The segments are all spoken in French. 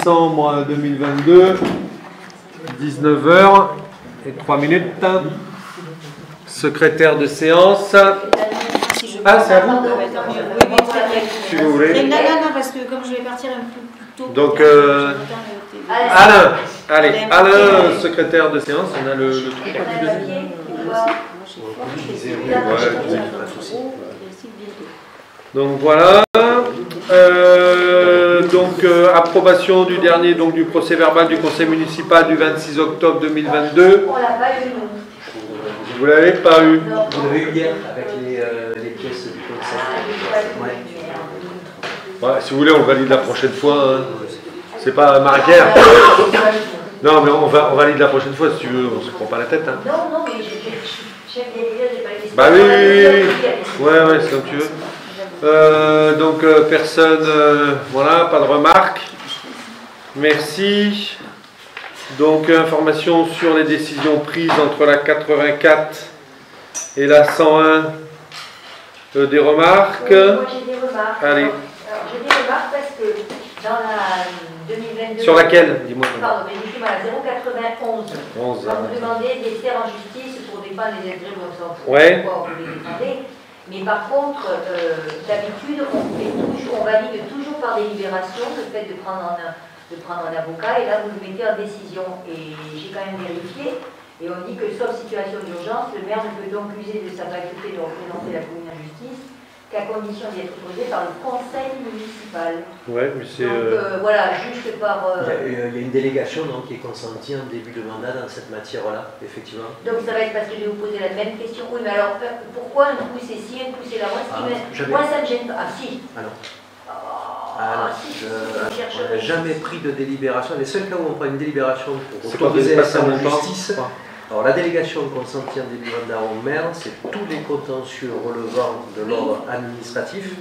décembre 2022, 19h03. Secrétaire de séance. Ah, c'est à vous? Si vous voulez. Non, parce que comme je vais partir un peu plus tôt. Donc, Alain, allez, Alain, secrétaire de séance, on a le truc à donc voilà. Approbation du dernier, donc du procès verbal du conseil municipal du 26 octobre 2022. On l'a pas eu, nous. Vous l'avez pas eu? Vous l'avez eu hier avec les pièces du conseil. Ouais, si vous voulez, on le valide la prochaine fois. Hein. C'est pas Marie-Pierre. Non, mais on valide la prochaine fois si tu veux. On se prend pas la tête. Hein. Non, mais j'ai pas les questions. Bah oui. Ouais, c'est comme tu veux. Personne, voilà, pas de remarques. Merci. Donc, information sur les décisions prises entre la 84 et la 101. Des remarques? Oui, moi j'ai des remarques. Allez. Alors, j'ai des remarques parce que dans la 2022... Sur laquelle? Dis-moi. Pardon, mais dites-moi, la 091. 11. Quand vous demandez des terres en justice pour défendre les intérêts, on s'en fout. Ouais. Pourquoi on peut les défendre. Mais par contre, d'habitude, on valide toujours par délibération le fait de prendre un avocat, et là vous le mettez en décision. Et j'ai quand même vérifié, et on dit que sauf situation d'urgence, le maire ne peut donc user de sa faculté de représenter la commune en justice qu'à condition d'y être posé par le conseil municipal. Ouais, mais c'est... Donc voilà, juste par... Il y a une délégation donc, qui est consentie en début de mandat dans cette matière-là, effectivement. Donc ça va être parce que je vais vous poser la même question. Oui, mais alors pourquoi un coup c'est ci, un coup c'est là? Moi ça ne me gêne pas. Ah si. Ah non. Si, on n'a jamais pris de délibération. Les seuls cas où on prend une délibération pour autoriser autoriser la en justice. Alors la délégation consentie en début de mandat au maire, c'est tous les contentieux relevant de l'ordre administratif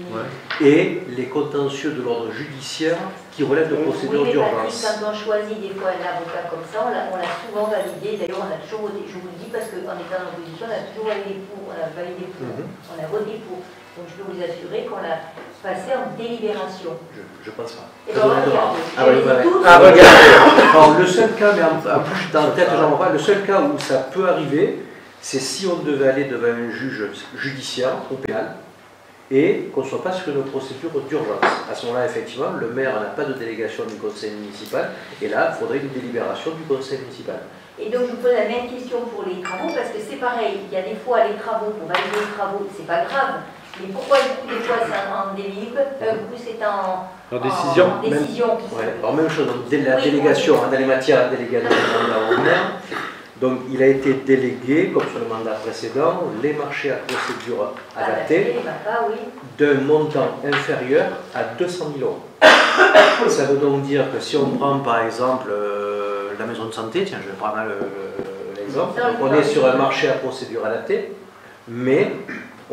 et les contentieux de l'ordre judiciaire qui relèvent de procédures d'urgence. Quand on choisit des fois un avocat comme ça, on l'a souvent validé. D'ailleurs, on a toujours voté. Je vous le dis parce qu'en étant en opposition, on a toujours validé pour. On a validé pour. On a voté pour. Donc je peux vous assurer qu'on l'a passé en délibération. Je pense pas. Et ben, regardez. Regardez. Alors, le seul cas, mais en plus dans la tête, j'en vois pas, le seul cas où ça peut arriver, c'est si on devait aller devant un juge judiciaire ou pénal et qu'on ne soit pas sur une procédure d'urgence. À ce moment-là, effectivement, le maire n'a pas de délégation du conseil municipal et là, il faudrait une délibération du conseil municipal. Et donc, je vous pose la même question pour les travaux, parce que c'est pareil, il y a des fois les travaux, pour valider les travaux, c'est pas grave. Mais pourquoi des fois c'est en délib, coup c'est en décision. Alors même chose, donc, la délégation dans les matières déléguées de mandat au maire, donc il a été délégué, comme sur le mandat précédent, les marchés à procédure adaptée d'un montant inférieur à 200 000 €. Ça veut donc dire que si on prend par exemple la maison de santé, tiens je vais prendre l'exemple, on est sur un marché à procédure adaptée, mais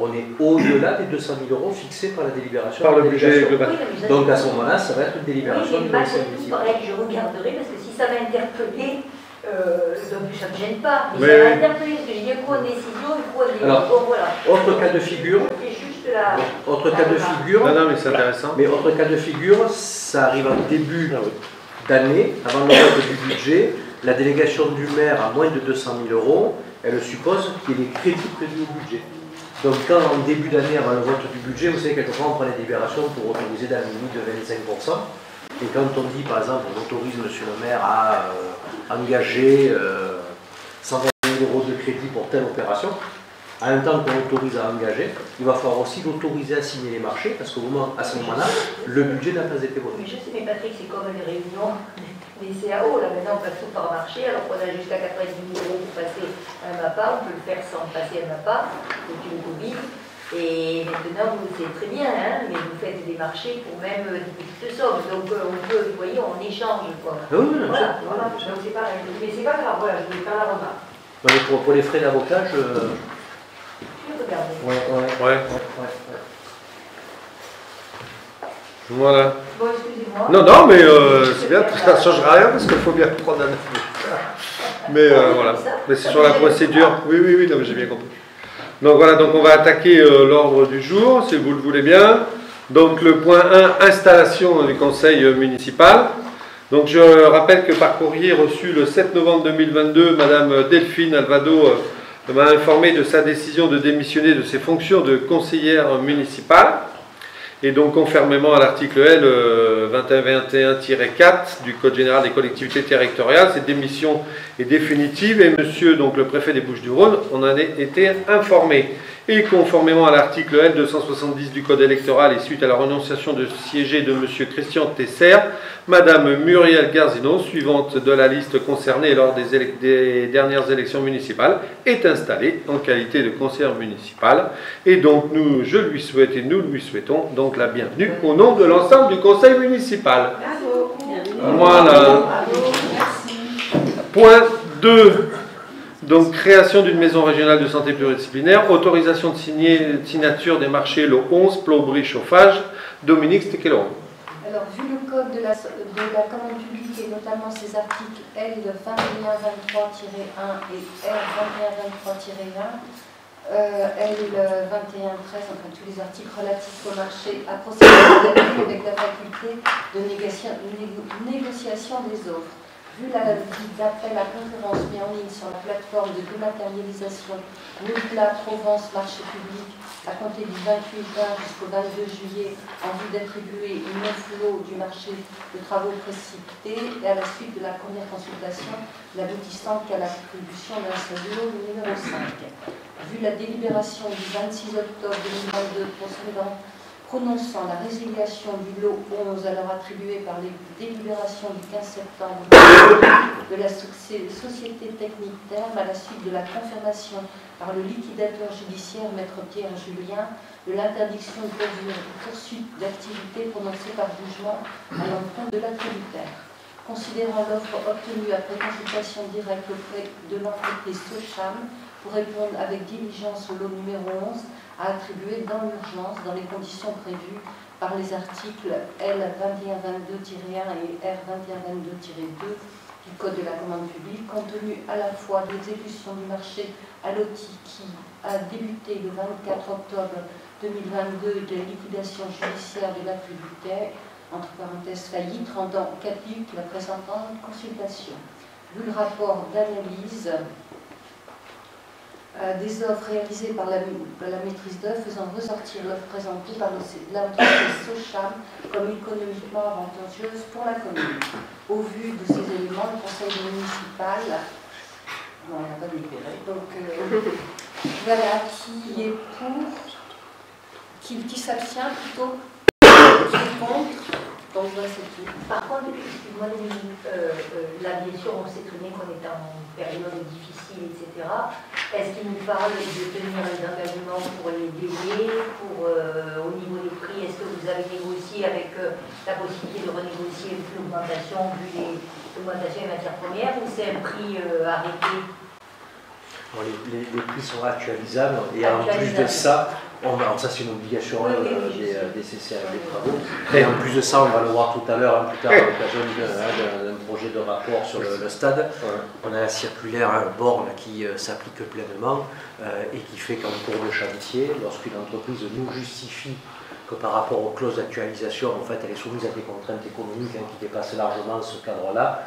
on est au-delà des 200 000 € fixés par la délibération. Par le budget global. Donc à ce moment-là, ça va être une délibération du conseil municipal. Pareil, je regarderai parce que si ça m'a interpellé, donc ça ne me gêne pas. Mais ça m'a interpellé parce que j'ai dit un coup en décision, un coup en décision. Alors, voilà. autre cas de figure. Autre cas de figure. Non, mais c'est intéressant. Mais autre cas de figure, ça arrive en début d'année, avant le vote du budget. La délégation du maire a moins de 200 000 €, elle suppose qu'il y ait des crédits prévus au budget. Donc quand en début d'année, avant le vote du budget, vous savez, quelquefois on prend les délibérations pour autoriser dans la limite de 25%. Et quand on dit, par exemple, on autorise monsieur le maire à engager 120 000 € de crédit pour telle opération, en même temps qu'on autorise à engager, il va falloir aussi l'autoriser à signer les marchés, parce qu'à ce moment-là, le budget n'a pas été voté. Mais je sais, mais Patrick, c'est comme les réunions des CAO, là maintenant on passe tout par marché, alors qu'on a jusqu'à 90 000 € pour passer un MAPA, on peut le faire sans passer un MAPA, c'est une Covid. Et maintenant, vous le savez très bien, hein, mais vous faites des marchés pour même des petites sommes, donc on peut, vous voyez, on échange, quoi. Oui, voilà, donc c'est pareil, mais c'est pas grave, voilà, je voulais faire la remarque. Pour les frais d'avocat, je regarder. Ouais. Voilà. Bon, excusez-moi. Non, mais c'est bien, ça ne changera rien parce qu'il faut bien prendre un avocat. Mais voilà. Mais c'est sur la procédure. Oui, non, mais j'ai bien compris. Donc voilà, donc on va attaquer l'ordre du jour, si vous le voulez bien. Donc le point 1, installation du conseil municipal. Donc je rappelle que par courrier reçu le 7 novembre 2022, Madame Delphine Alvado m'a informé de sa décision de démissionner de ses fonctions de conseillère municipale. Et donc, conformément à l'article L 2121-4 du Code général des collectivités territoriales, cette démission est définitive et monsieur, donc le préfet des Bouches-du-Rhône, en a été informé. Et conformément à l'article L 270 du Code électoral et suite à la renonciation de siéger de monsieur Christian Tesser, madame Muriel Garzino, suivante de la liste concernée lors des dernières élections municipales, est installée en qualité de conseillère municipale. Et donc, je lui souhaite et nous lui souhaitons donc la bienvenue au nom de l'ensemble du conseil municipal. Voilà. Point 2. Donc, création d'une maison régionale de santé pluridisciplinaire, autorisation de signature des marchés le 11, plomberie, chauffage. Dominique Stekelon. Alors, vu le code de la commande publique et notamment ses articles L 2123-1 et R 2123-1, L 2113, enfin tous les articles relatifs au marché, à procéder avec la faculté de négociation des offres. Vu la d'appel à concurrence mis en ligne sur la plateforme de dématérialisation Mouvla Provence Marché Public à compter du 28 juin jusqu'au 22 juillet en vue d'attribuer une neuf lot du marché de travaux précipités et à la suite de la première consultation n'aboutissant qu'à l'attribution d'un seul lot numéro 5. Vu la délibération du 26 octobre 2022 prononçant la résiliation du lot 11 alors attribué par les délibérations du 15 septembre de la Société Technique Terme à la suite de la confirmation par le liquidateur judiciaire Maître Pierre Julien de l'interdiction de poursuite d'activité prononcée par jugement à l'encontre de l'attributaire. Considérant l'offre obtenue après consultation directe auprès de l'entreprise Socham pour répondre avec diligence au lot numéro 11 à attribuer dans l'urgence, dans les conditions prévues par les articles L 2122-1 et R 2122-2 du Code de la commande publique, compte tenu à la fois de l'exécution du marché à l'OTI qui a débuté le 24 octobre 2022 et de la liquidation judiciaire de l'attributaire, entre parenthèses faillite, rendant caduque la présentante consultation. Vu le rapport d'analyse des offres réalisées par la maîtrise d'œuvre faisant ressortir l'offre présentée par l'entreprise Socham comme économiquement avantageuse pour la commune. Au vu de ces éléments, le conseil municipal, non, on n'a pas délibéré, donc voilà, qui est pour, qui s'abstient plutôt, qui est contre. Donc voilà, c'est tout. Par contre, excuse-moi, là bien sûr on sait très bien qu'on est en période difficile, etc. Est-ce qu'il nous parle de tenir les engagements pour les délais, au niveau des prix? Est-ce que vous avez négocié avec la possibilité de renégocier l'augmentation vu l'augmentation des matières premières, ou c'est un prix arrêté? Bon, les prix sont actualisables et en plus de ça, alors ça c'est une obligation des CCA des travaux. Et en plus de ça, on va le voir tout à l'heure, plus tard, à l'occasion d'un projet de rapport sur le stade. On a la circulaire borne qui s'applique pleinement et qui fait qu'en cours de chantier, lorsqu'une entreprise nous justifie que par rapport aux clauses d'actualisation, en fait, elle est soumise à des contraintes économiques qui dépassent largement ce cadre-là,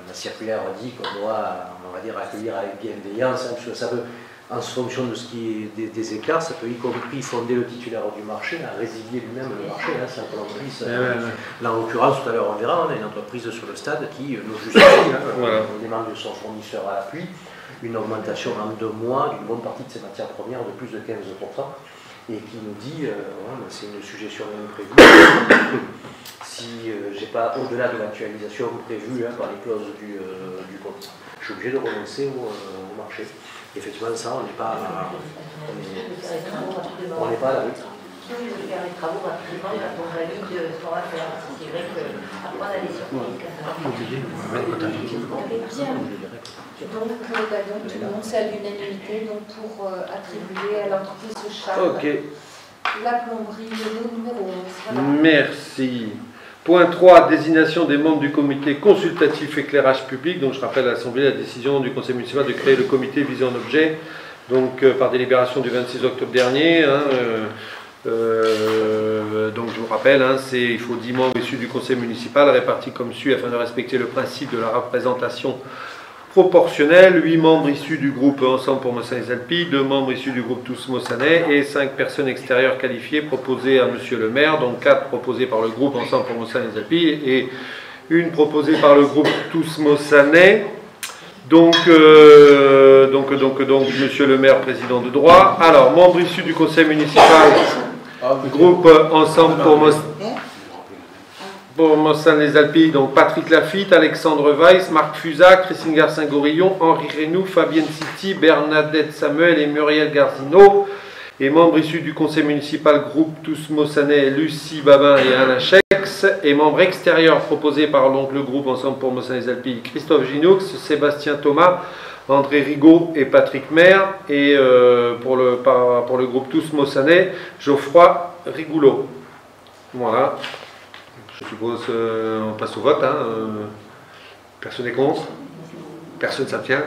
la circulaire dit qu'on doit, on va dire, accueillir avec bienveillance, parce que ça veut, en fonction de ce qui est des écarts, ça peut y compris fonder le titulaire du marché à résilier lui-même le marché, sans que l'entreprise. Là, en l'occurrence, tout à l'heure, on verra, on a une entreprise sur le stade qui nous justifie, on demande de son fournisseur à l'appui, une augmentation en 2 mois d'une bonne partie de ses matières premières de plus de 15%, et qui nous dit, c'est une suggestion même prévue, si j'ai pas au-delà de l'actualisation prévue par les clauses du contrat, je suis obligé de renoncer au marché. Effectivement, ça, on n'est pas à la rue. Oui, je vais faire les travaux rapidement quand on valide ce qu'on va faire. C'est vrai qu'après on a des surprises. Donc, tout le monde, c'est à l'unanimité pour attribuer à l'entreprise Socham la plomberie, le lot numéro 11. Voilà. Merci. Point 3, désignation des membres du comité consultatif éclairage public. Donc je rappelle à l'Assemblée la décision du conseil municipal de créer le comité visé en objet, donc par délibération du 26 octobre dernier. Donc je vous rappelle, hein, il faut 10 membres issus du conseil municipal répartis comme suit afin de respecter le principe de la représentation proportionnelle. 8 membres issus du groupe Ensemble pour Mossanes-Alpilles, 2 membres issus du groupe Tous Mossanais et 5 personnes extérieures qualifiées proposées à Monsieur le maire, donc 4 proposées par le groupe Ensemble pour Mossanes-Alpilles et 1 proposée par le groupe Tous Mossanais. Donc, Monsieur le maire, président de droit. Alors, membres issus du conseil municipal, groupe Ensemble pour Mossanes-les-Alpilles, donc Patrick Lafitte, Alexandre Weiss, Marc Fusac, Christine Garcin-Gorillon, Henri Reynou, Fabienne City, Bernadette Samuel et Muriel Garzino. Et membres issus du conseil municipal, groupe Tous Mossanais, Lucie Babin et Alain Chex. Et membres extérieurs proposés par donc, le groupe Ensemble pour Mossanes-les-Alpilles, Christophe Ginoux, Sébastien Thomas, André Rigaud et Patrick Maire. Et pour le groupe Tous Mossanais, Geoffroy Rigoulot. Voilà. Je suppose on passe au vote. Hein. Personne n'est contre. Personne ne s'abstient.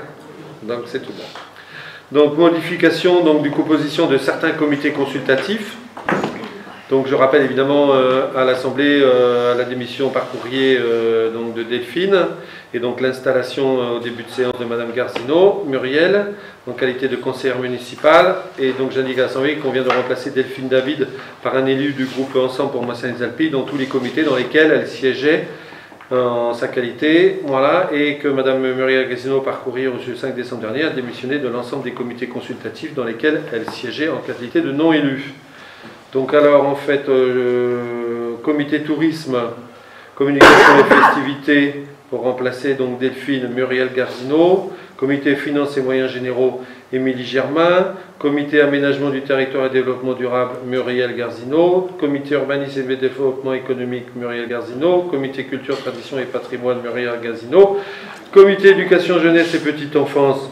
Donc c'est tout bon. Donc modification donc, du composition de certains comités consultatifs. Donc je rappelle évidemment à l'Assemblée la démission par courrier donc, de Delphine et donc l'installation au début de séance de Madame Garzino, Muriel, en qualité de conseillère municipale. Et donc j'indique à l'Assemblée qu'on vient de remplacer Delphine David par un élu du groupe Ensemble pour Mossanes-les-Alpilles dans tous les comités dans lesquels elle siégeait en sa qualité, voilà, et que Madame Muriel Garzino, par courrier reçu le 5 décembre dernier, a démissionné de l'ensemble des comités consultatifs dans lesquels elle siégeait en qualité de non-élu. Donc alors, en fait, comité tourisme, communication et festivités, pour remplacer donc Delphine Muriel Garzino, comité finances et moyens généraux, Émilie Germain, comité aménagement du territoire et développement durable, Muriel Garzino, comité urbanisme et développement économique, Muriel Garzino, comité culture, tradition et patrimoine, Muriel Garzino, comité éducation, jeunesse et petite enfance,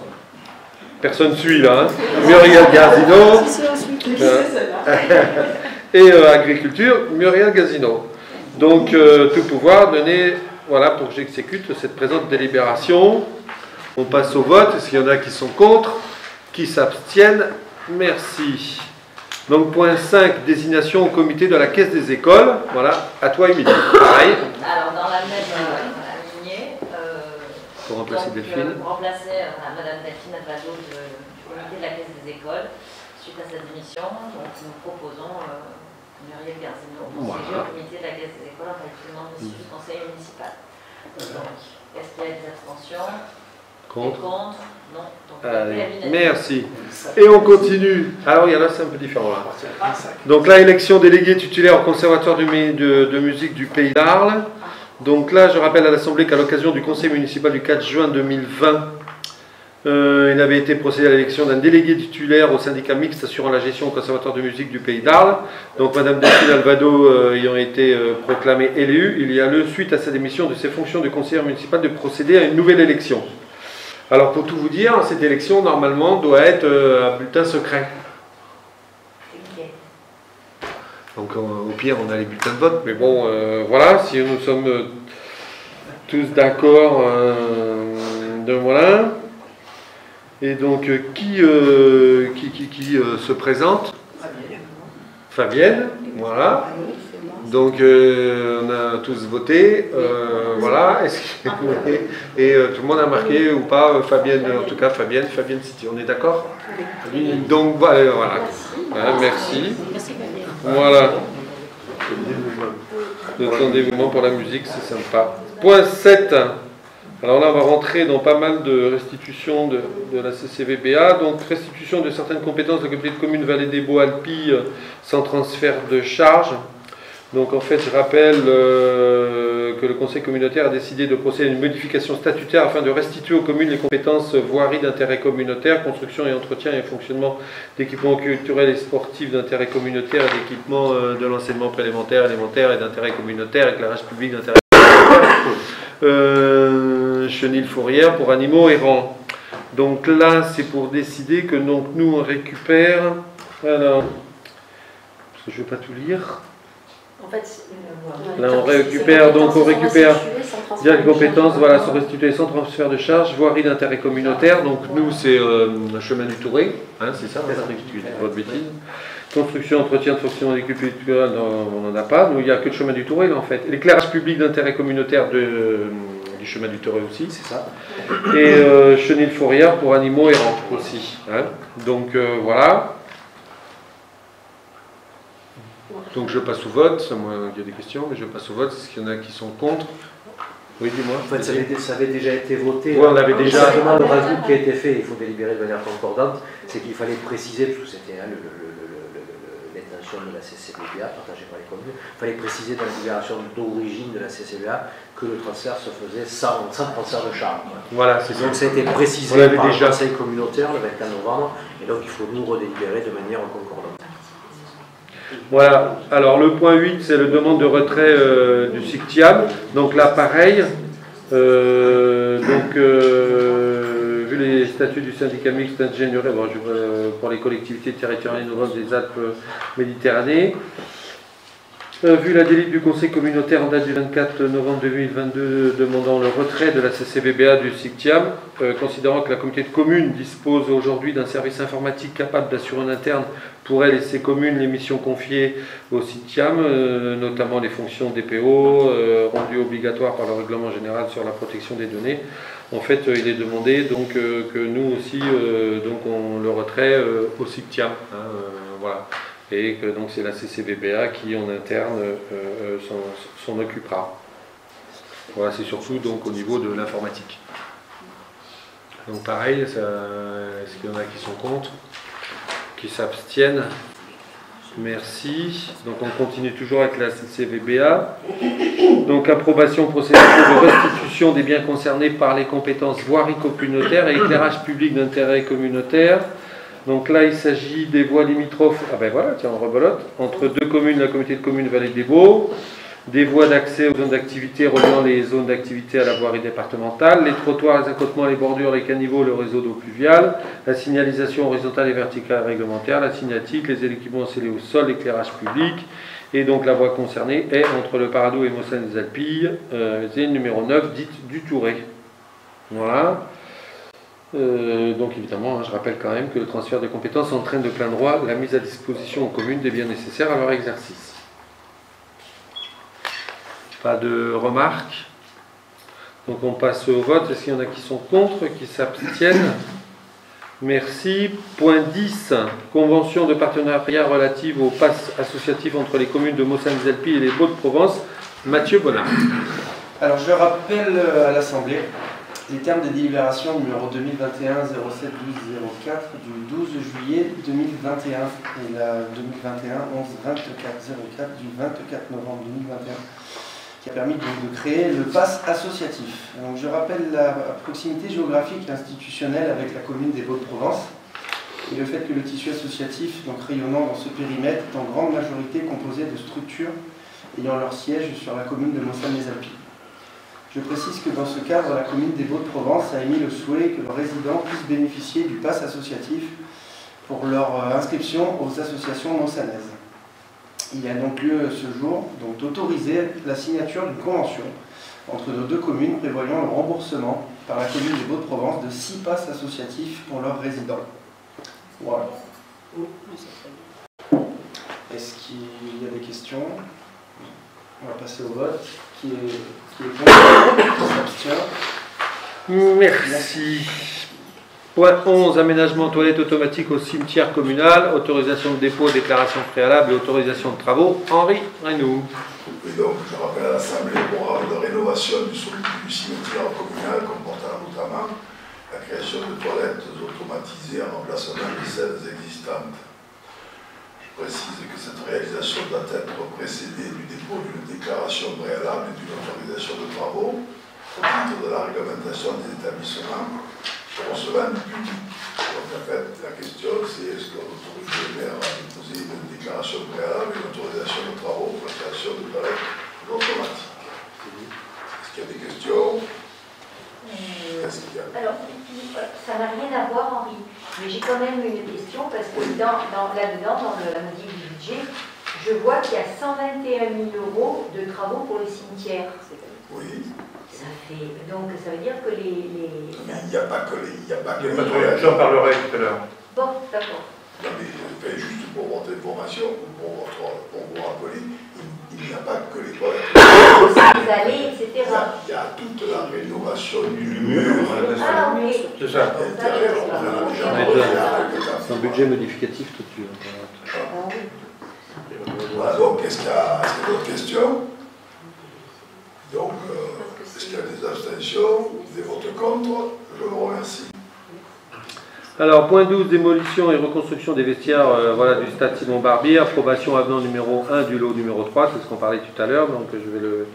personne suit là, hein, Muriel Garzino, et agriculture, Muriel Garzino. Donc tout pouvoir donné, voilà, pour que j'exécute cette présente délibération. On passe au vote. Est-ce qu'il y en a qui sont contre? Qui s'abstiennent? Merci. Donc, point 5, désignation au comité de la Caisse des écoles. Voilà, à toi, Émilie. Pareil. Alors, dans la même lignée, pour remplacer Delphine. Pour remplacer Madame Delphine Alvado du comité de la Caisse des écoles, suite à sa démission, donc nous proposons Muriel Garzino pour siéger au comité de la Caisse des écoles en qualité de membre du conseil municipal. Donc, est-ce qu'il y a des abstentions? Contre? Non. Donc, merci. Et on continue. Alors, il y en a, c'est un peu différent là. Donc là, élection délégué titulaire au conservatoire de musique du Pays d'Arles. Donc là, je rappelle à l'Assemblée qu'à l'occasion du conseil municipal du 4 juin 2020, il avait été procédé à l'élection d'un délégué titulaire au syndicat mixte assurant la gestion au conservatoire de musique du Pays d'Arles. Donc Madame Delphine Alvado ayant été proclamée élue, il y a lieu, suite à sa démission de ses fonctions de conseillère municipale, de procéder à une nouvelle élection. Alors pour tout vous dire, cette élection normalement doit être à bulletin secret. Donc au pire on a les bulletins de vote, mais bon voilà, si nous sommes tous d'accord, voilà. Et donc qui se présente? Fabienne, voilà. Donc on a tous voté, voilà. Et tout le monde a marqué ou pas Fabienne, en tout cas Fabienne City, on est d'accord? Donc voilà. Merci. Voilà. Le temps des mouvements pour la musique, c'est sympa. Point 7. Alors là, on va rentrer dans pas mal de restitutions de la CCVBA. Donc, restitution de certaines compétences de la communauté de communes Vallée des Beaux-Alpilles sans transfert de charge. Donc, en fait, je rappelle que le conseil communautaire a décidé de procéder à une modification statutaire afin de restituer aux communes les compétences voirie d'intérêt communautaire, construction et entretien et fonctionnement d'équipements culturels et sportifs d'intérêt communautaire et d'équipements de l'enseignement préélémentaire, élémentaire et d'intérêt communautaire, éclairage public d'intérêt chenille-fourrière pour animaux errants. Donc là, c'est pour décider que donc, nous, on récupère... Alors, parce que je ne vais pas tout lire. En fait, là, on récupère, donc on récupère bien les compétences, voilà, sont restituées sans transfert de charge, voirie d'intérêt communautaire. Donc nous, c'est un chemin du Touré, hein, c'est ça, votre bêtise. Construction, entretien de fonctionnement des cultures culturelles, on n'en a pas. Nous, il n'y a que le chemin du Touret, là, en fait. L'éclairage public d'intérêt communautaire du chemin du Touret aussi. C'est ça. Et chenille-fourrière pour animaux errants aussi. Hein. Donc, voilà. Donc, je passe au vote. Moi, il y a des questions, mais je passe au vote. Est-ce qu'il y en a qui sont contre? Oui, dis-moi. En fait, ça avait déjà été voté. Oui, on l'avait déjà. Simplement, le rajout qui a été fait, il faut délibérer de manière concordante, c'est qu'il fallait préciser, parce que c'était l'intention de la CCBA, partagée par les communes, il fallait préciser dans la libération d'origine de la CCBA que le transfert se faisait sans transfert de charge. Voilà, c'est ça. Donc ça a été précisé par le Conseil communautaire le 24 novembre, et donc il faut nous redélibérer de manière concordante. Voilà, alors le point 8, c'est la demande de retrait du SICTIAM. Donc là, pareil, vu les statuts du syndicat mixte ingénierie pour les collectivités territoriales innovantes des Alpes-Méditerranée, vu la délite du Conseil communautaire en date du 24 novembre 2022 demandant le retrait de la CCBBA du SICTIAM, considérant que la communauté de communes dispose aujourd'hui d'un service informatique capable d'assurer en interne pour elle et ses communes les missions confiées au SICTIAM, notamment les fonctions DPO, rendues obligatoires par le règlement général sur la protection des données. En fait, il est demandé donc, que nous aussi, donc on le retrait au SICTIAM. Hein, voilà. Et que donc c'est la CCBBA qui en interne s'en occupera. Voilà, c'est surtout donc au niveau de l'informatique. Donc pareil, est-ce qu'il y en a qui sont contre, qui s'abstiennent? Merci. Donc on continue toujours avec la CCBBA. Donc approbation procédure de restitution des biens concernés par les compétences voirie communautaire et éclairage public d'intérêt communautaire. Donc là, il s'agit des voies limitrophes, ah ben voilà, tiens, on rebelote, entre deux communes, la communauté de communes Vallée des Baux, des voies d'accès aux zones d'activité reliant les zones d'activité à la voirie départementale, les trottoirs, les accotements, les bordures, les caniveaux, le réseau d'eau pluviale, la signalisation horizontale et verticale réglementaire, la signatique, les équipements scellés au sol, l'éclairage public, et donc la voie concernée est entre le Paradou et Mossane-des-Alpilles, numéro 9, dite du Touret. Voilà. Donc évidemment, je rappelle quand même que le transfert de compétences entraîne de plein droit la mise à disposition aux communes des biens nécessaires à leur exercice. Pas de remarques. Donc on passe au vote. Est-ce qu'il y en a qui sont contre, qui s'abstiennent? Merci. Point 10. Convention de partenariat relative au pass associatif entre les communes de Mossane-des-Alpilles et les Baux-de-Provence. Mathieu Bonnard. Alors je rappelle à l'Assemblée les termes de délibération numéro 2021-07-12-04 du 12 juillet 2021 et la 2021-11-24-04 du 24 novembre 2021 qui a permis donc de créer le pass associatif. Donc, je rappelle la proximité géographique et institutionnelle avec la commune des Baux-de-Provence et le fait que le tissu associatif donc rayonnant dans ce périmètre est en grande majorité composé de structures ayant leur siège sur la commune de Mossane-des-Alpilles. Je précise que dans ce cadre, la commune des Baux-de-Provence a émis le souhait que leurs résidents puissent bénéficier du pass associatif pour leur inscription aux associations mossanaises. Il y a donc lieu ce jour d'autoriser la signature d'une convention entre nos deux communes prévoyant le remboursement par la commune des Baux-de-Provence de 6 passes associatifs pour leurs résidents. Voilà. Est-ce qu'il y a des questions? On va passer au vote. Qui est contre? Qui s'abstient? Merci. Point 11, aménagement toilette automatique au cimetière communal, autorisation de dépôt, déclaration préalable et autorisation de travaux. Henri Reynaud. Oui, donc je rappelle à l'Assemblée le programme de rénovation du cimetière communal comportant notamment la création de toilettes automatisées en remplacement des celles existantes. Je précise que cette réalisation doit être précédée du dépôt d'une déclaration préalable et d'une autorisation de travaux au titre de la réglementation des établissements recevant du public. Donc en fait, la question c'est est-ce qu'on autorise le maire à déposer une déclaration préalable et une autorisation de travaux pour la création de toilettes automatiques. Est-ce qu'il y a des questions? Alors, ça n'a rien à voir, Henri, mais j'ai quand même une question parce que là-dedans, dans la modif du budget, je vois qu'il y a 121 000 € de travaux pour le cimetière. Oui. Donc ça veut dire que les... Mais il n'y a pas que les... J'en parlerai tout à l'heure. Bon, d'accord. Non, mais juste pour votre information, pour vous rappeler, il n'y a pas que les toilettes. Les allées, etc. Il y a toute la rénovation du mur. Ah, oui. C'est ça. Intérieur, on en a déjà parlé il y a quelques temps. C'est un budget modificatif tout de suite. Voilà, donc est-ce qu'il y a d'autres questions? Donc, est-ce qu'il y a des abstentions, des votes contre? Je vous remercie. Alors, point 12, démolition et reconstruction des vestiaires voilà, du stade Simon Barbier, approbation avenant numéro 1 du lot numéro 3, c'est ce qu'on parlait tout à l'heure, donc je vais le...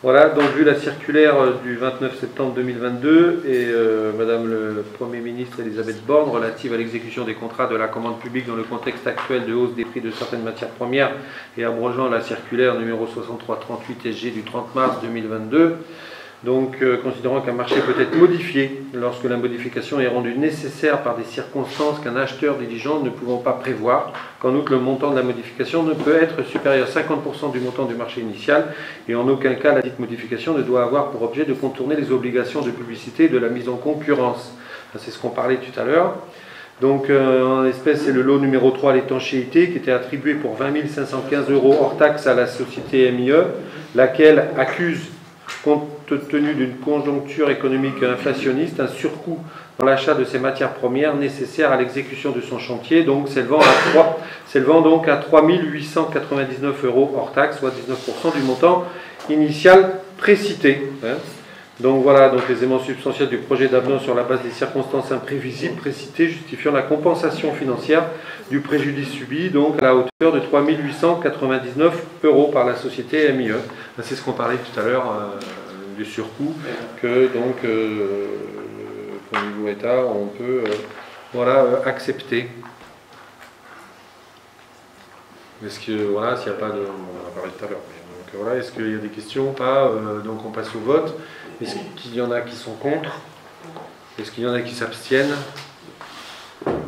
Voilà, donc vu la circulaire du 29 septembre 2022 et Madame le Premier ministre Elisabeth Borne relative à l'exécution des contrats de la commande publique dans le contexte actuel de hausse des prix de certaines matières premières et abrogeant la circulaire numéro 6338 SG du 30 mars 2022, donc, considérant qu'un marché peut être modifié lorsque la modification est rendue nécessaire par des circonstances qu'un acheteur diligent ne pouvant pas prévoir, qu'en outre le montant de la modification ne peut être supérieur à 50% du montant du marché initial, et en aucun cas la dite modification ne doit avoir pour objet de contourner les obligations de publicité et de la mise en concurrence. C'est ce qu'on parlait tout à l'heure. Donc, en espèce, c'est le lot numéro 3 à l'étanchéité qui était attribué pour 20 515 € hors taxe à la société MIE, laquelle accuse, compte tenu d'une conjoncture économique inflationniste, un surcoût dans l'achat de ces matières premières nécessaires à l'exécution de son chantier, donc s'élevant donc à 3 899 € hors taxe, soit 19% du montant initial précité. Donc voilà, donc les éléments substantiels du projet d'avenant sur la base des circonstances imprévisibles précitées justifiant la compensation financière du préjudice subi, donc à la hauteur de 3 899 € par la société MIE. C'est ce qu'on parlait tout à l'heure du surcoût que donc au niveau État on peut voilà, accepter. Est-ce que voilà, s'il n'y a pas de, on va parler tout à l'heure. Donc voilà, est-ce qu'il y a des questions? Pas. Donc on passe au vote. Est-ce qu'il y en a qui sont contre? Est-ce qu'il y en a qui s'abstiennent?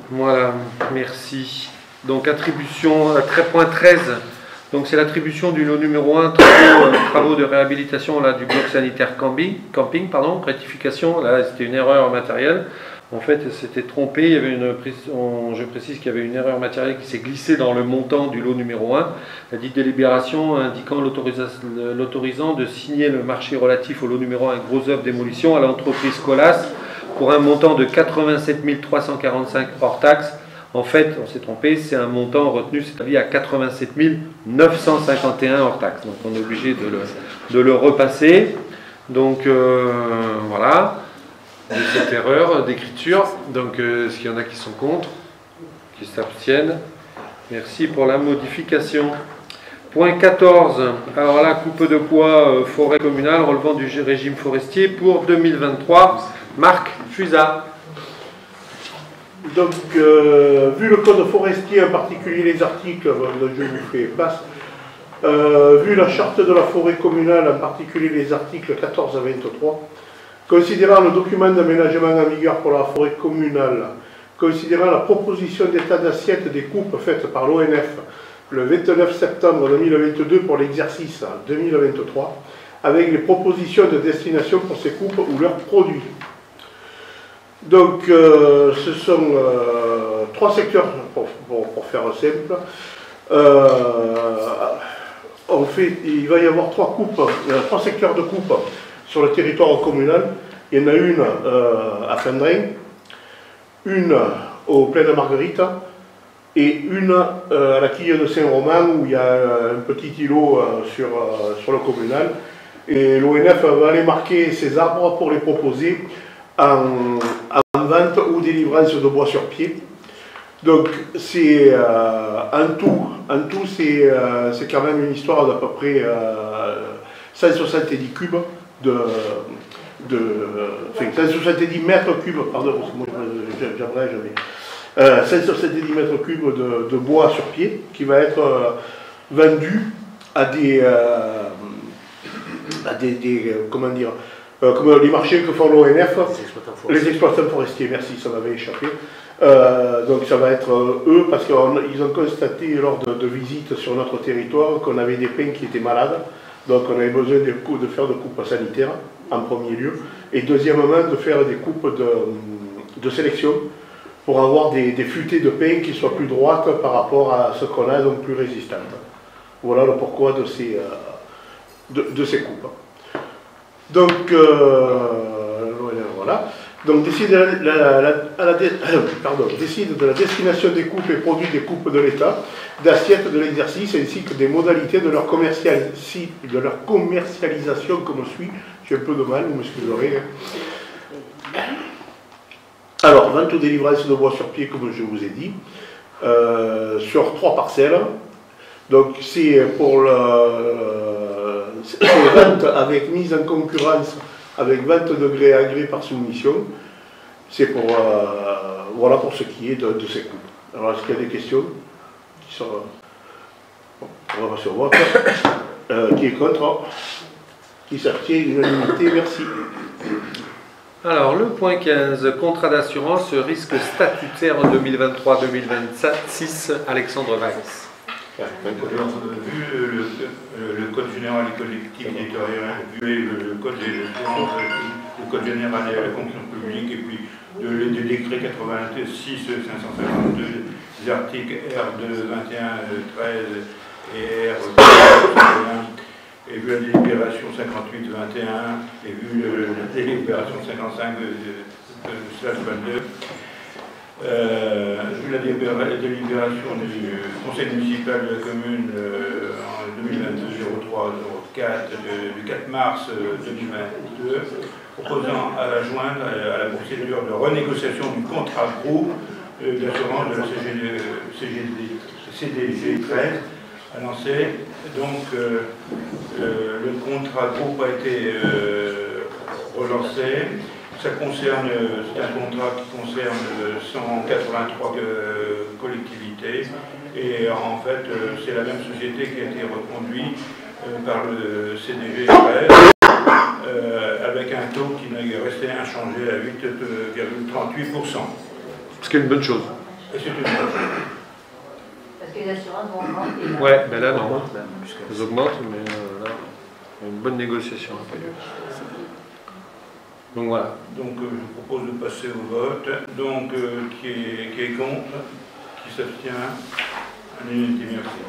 Voilà, merci. Donc attribution, point 13. Donc c'est l'attribution du lot numéro 1, travaux de réhabilitation là, du bloc sanitaire camping, rectification, là c'était une erreur matérielle. En fait, elle s'était trompée, il y avait je précise qu'il y avait une erreur matérielle qui s'est glissée dans le montant du lot numéro 1. La dite délibération indiquant l'autorisant de signer le marché relatif au lot numéro 1 gros œuvre démolition à l'entreprise Colas pour un montant de 87 345 hors taxe. En fait, on s'est trompé, c'est un montant retenu, c'est-à-dire à 87 951 hors taxe. Donc on est obligé de le repasser. Donc voilà. De cette erreur d'écriture. Donc, est-ce qu'il y en a qui sont contre, qui s'abstiennent? Merci pour la modification. Point 14. Alors là, coupe de bois forêt communale relevant du régime forestier pour 2023. Marc Fusat. Donc, vu le code forestier, en particulier les articles, je vous fais passe. Vu la charte de la forêt communale, en particulier les articles 14 à 23. Considérant le document d'aménagement en vigueur pour la forêt communale, considérant la proposition d'état d'assiette des coupes faites par l'ONF le 29 septembre 2022 pour l'exercice 2023, avec les propositions de destination pour ces coupes ou leurs produits. Donc, ce sont trois secteurs, pour faire simple. Il va y avoir trois secteurs de coupes sur le territoire communal. Il y en a une à Fendrin, une au Plain de Marguerite et une à la quille de Saint-Romain où il y a un petit îlot sur le communal. Et l'ONF va aller marquer ces arbres pour les proposer en vente ou délivrance de bois sur pied. Donc c'est en tout c'est quand même une histoire d'à peu près 170 cubes enfin 170 mètres cubes, pardon, moi j'abrège, mais 170 mètres cubes de bois sur pied qui va être vendu à comment dire, comme les marchés que font l'ONF, les exploitants forestiers, merci, ça m'avait échappé. Donc ça va être eux, parce qu'ils ont constaté lors de visites sur notre territoire qu'on avait des pins qui étaient malades. Donc on avait besoin de faire des coupes sanitaires en premier lieu, et deuxièmement de faire des coupes de sélection pour avoir des futaies de pain qui soient plus droites par rapport à ce qu'on a, donc plus résistantes. Voilà le pourquoi de ces coupes. Donc, voilà. Donc, décide de la destination des coupes et produits des coupes de l'État, d'assiettes de l'exercice, ainsi que des modalités de leur commercialisation comme suit. J'ai un peu de mal, vous m'excuserez. Alors, vente ou délivrance de bois sur pied, comme je vous ai dit, sur 3 parcelles. Donc, c'est pour vente avec mise en concurrence avec 20 degrés à gré par soumission. C'est pour, voilà pour ce qui est de ces coupes. Alors, est-ce qu'il y a des questions qui sont, on va passer au vote. Qui est contre? Qui s'abstient? Unanimité, merci. Alors, le point 15, contrat d'assurance, risque statutaire 2023-2026, Alexandre Weiss. Vu le Code général des collectivités territoriales, vu le Code des assurances, le Code général de la fonction publique, et puis le décret 86-552, les articles R2-21-13 et R2-21, et vu la délibération 58-21, et vu la délibération 55-22, vu la délibération du conseil municipal de la commune en 2022-03-04 du 4 mars 2022, proposant à la joindre à la procédure de renégociation du contrat groupe d'assurance de la CDG 13 annoncé. Donc le contrat groupe a été relancé. Ça concerne, c'est un contrat qui concerne 183 collectivités et en fait c'est la même société qui a été reconduite par le CDG 13 avec un taux qui est resté inchangé à 8,38%. Ce qui est une bonne chose. Et c'est une bonne chose. Parce que les assurances vont augmenter. Ouais, mais là non. Elles augmentent, mais là, une bonne négociation a fait lieu. Donc voilà. Donc je vous propose de passer au vote. Donc qui est contre, qui s'abstient, unanimité, merci.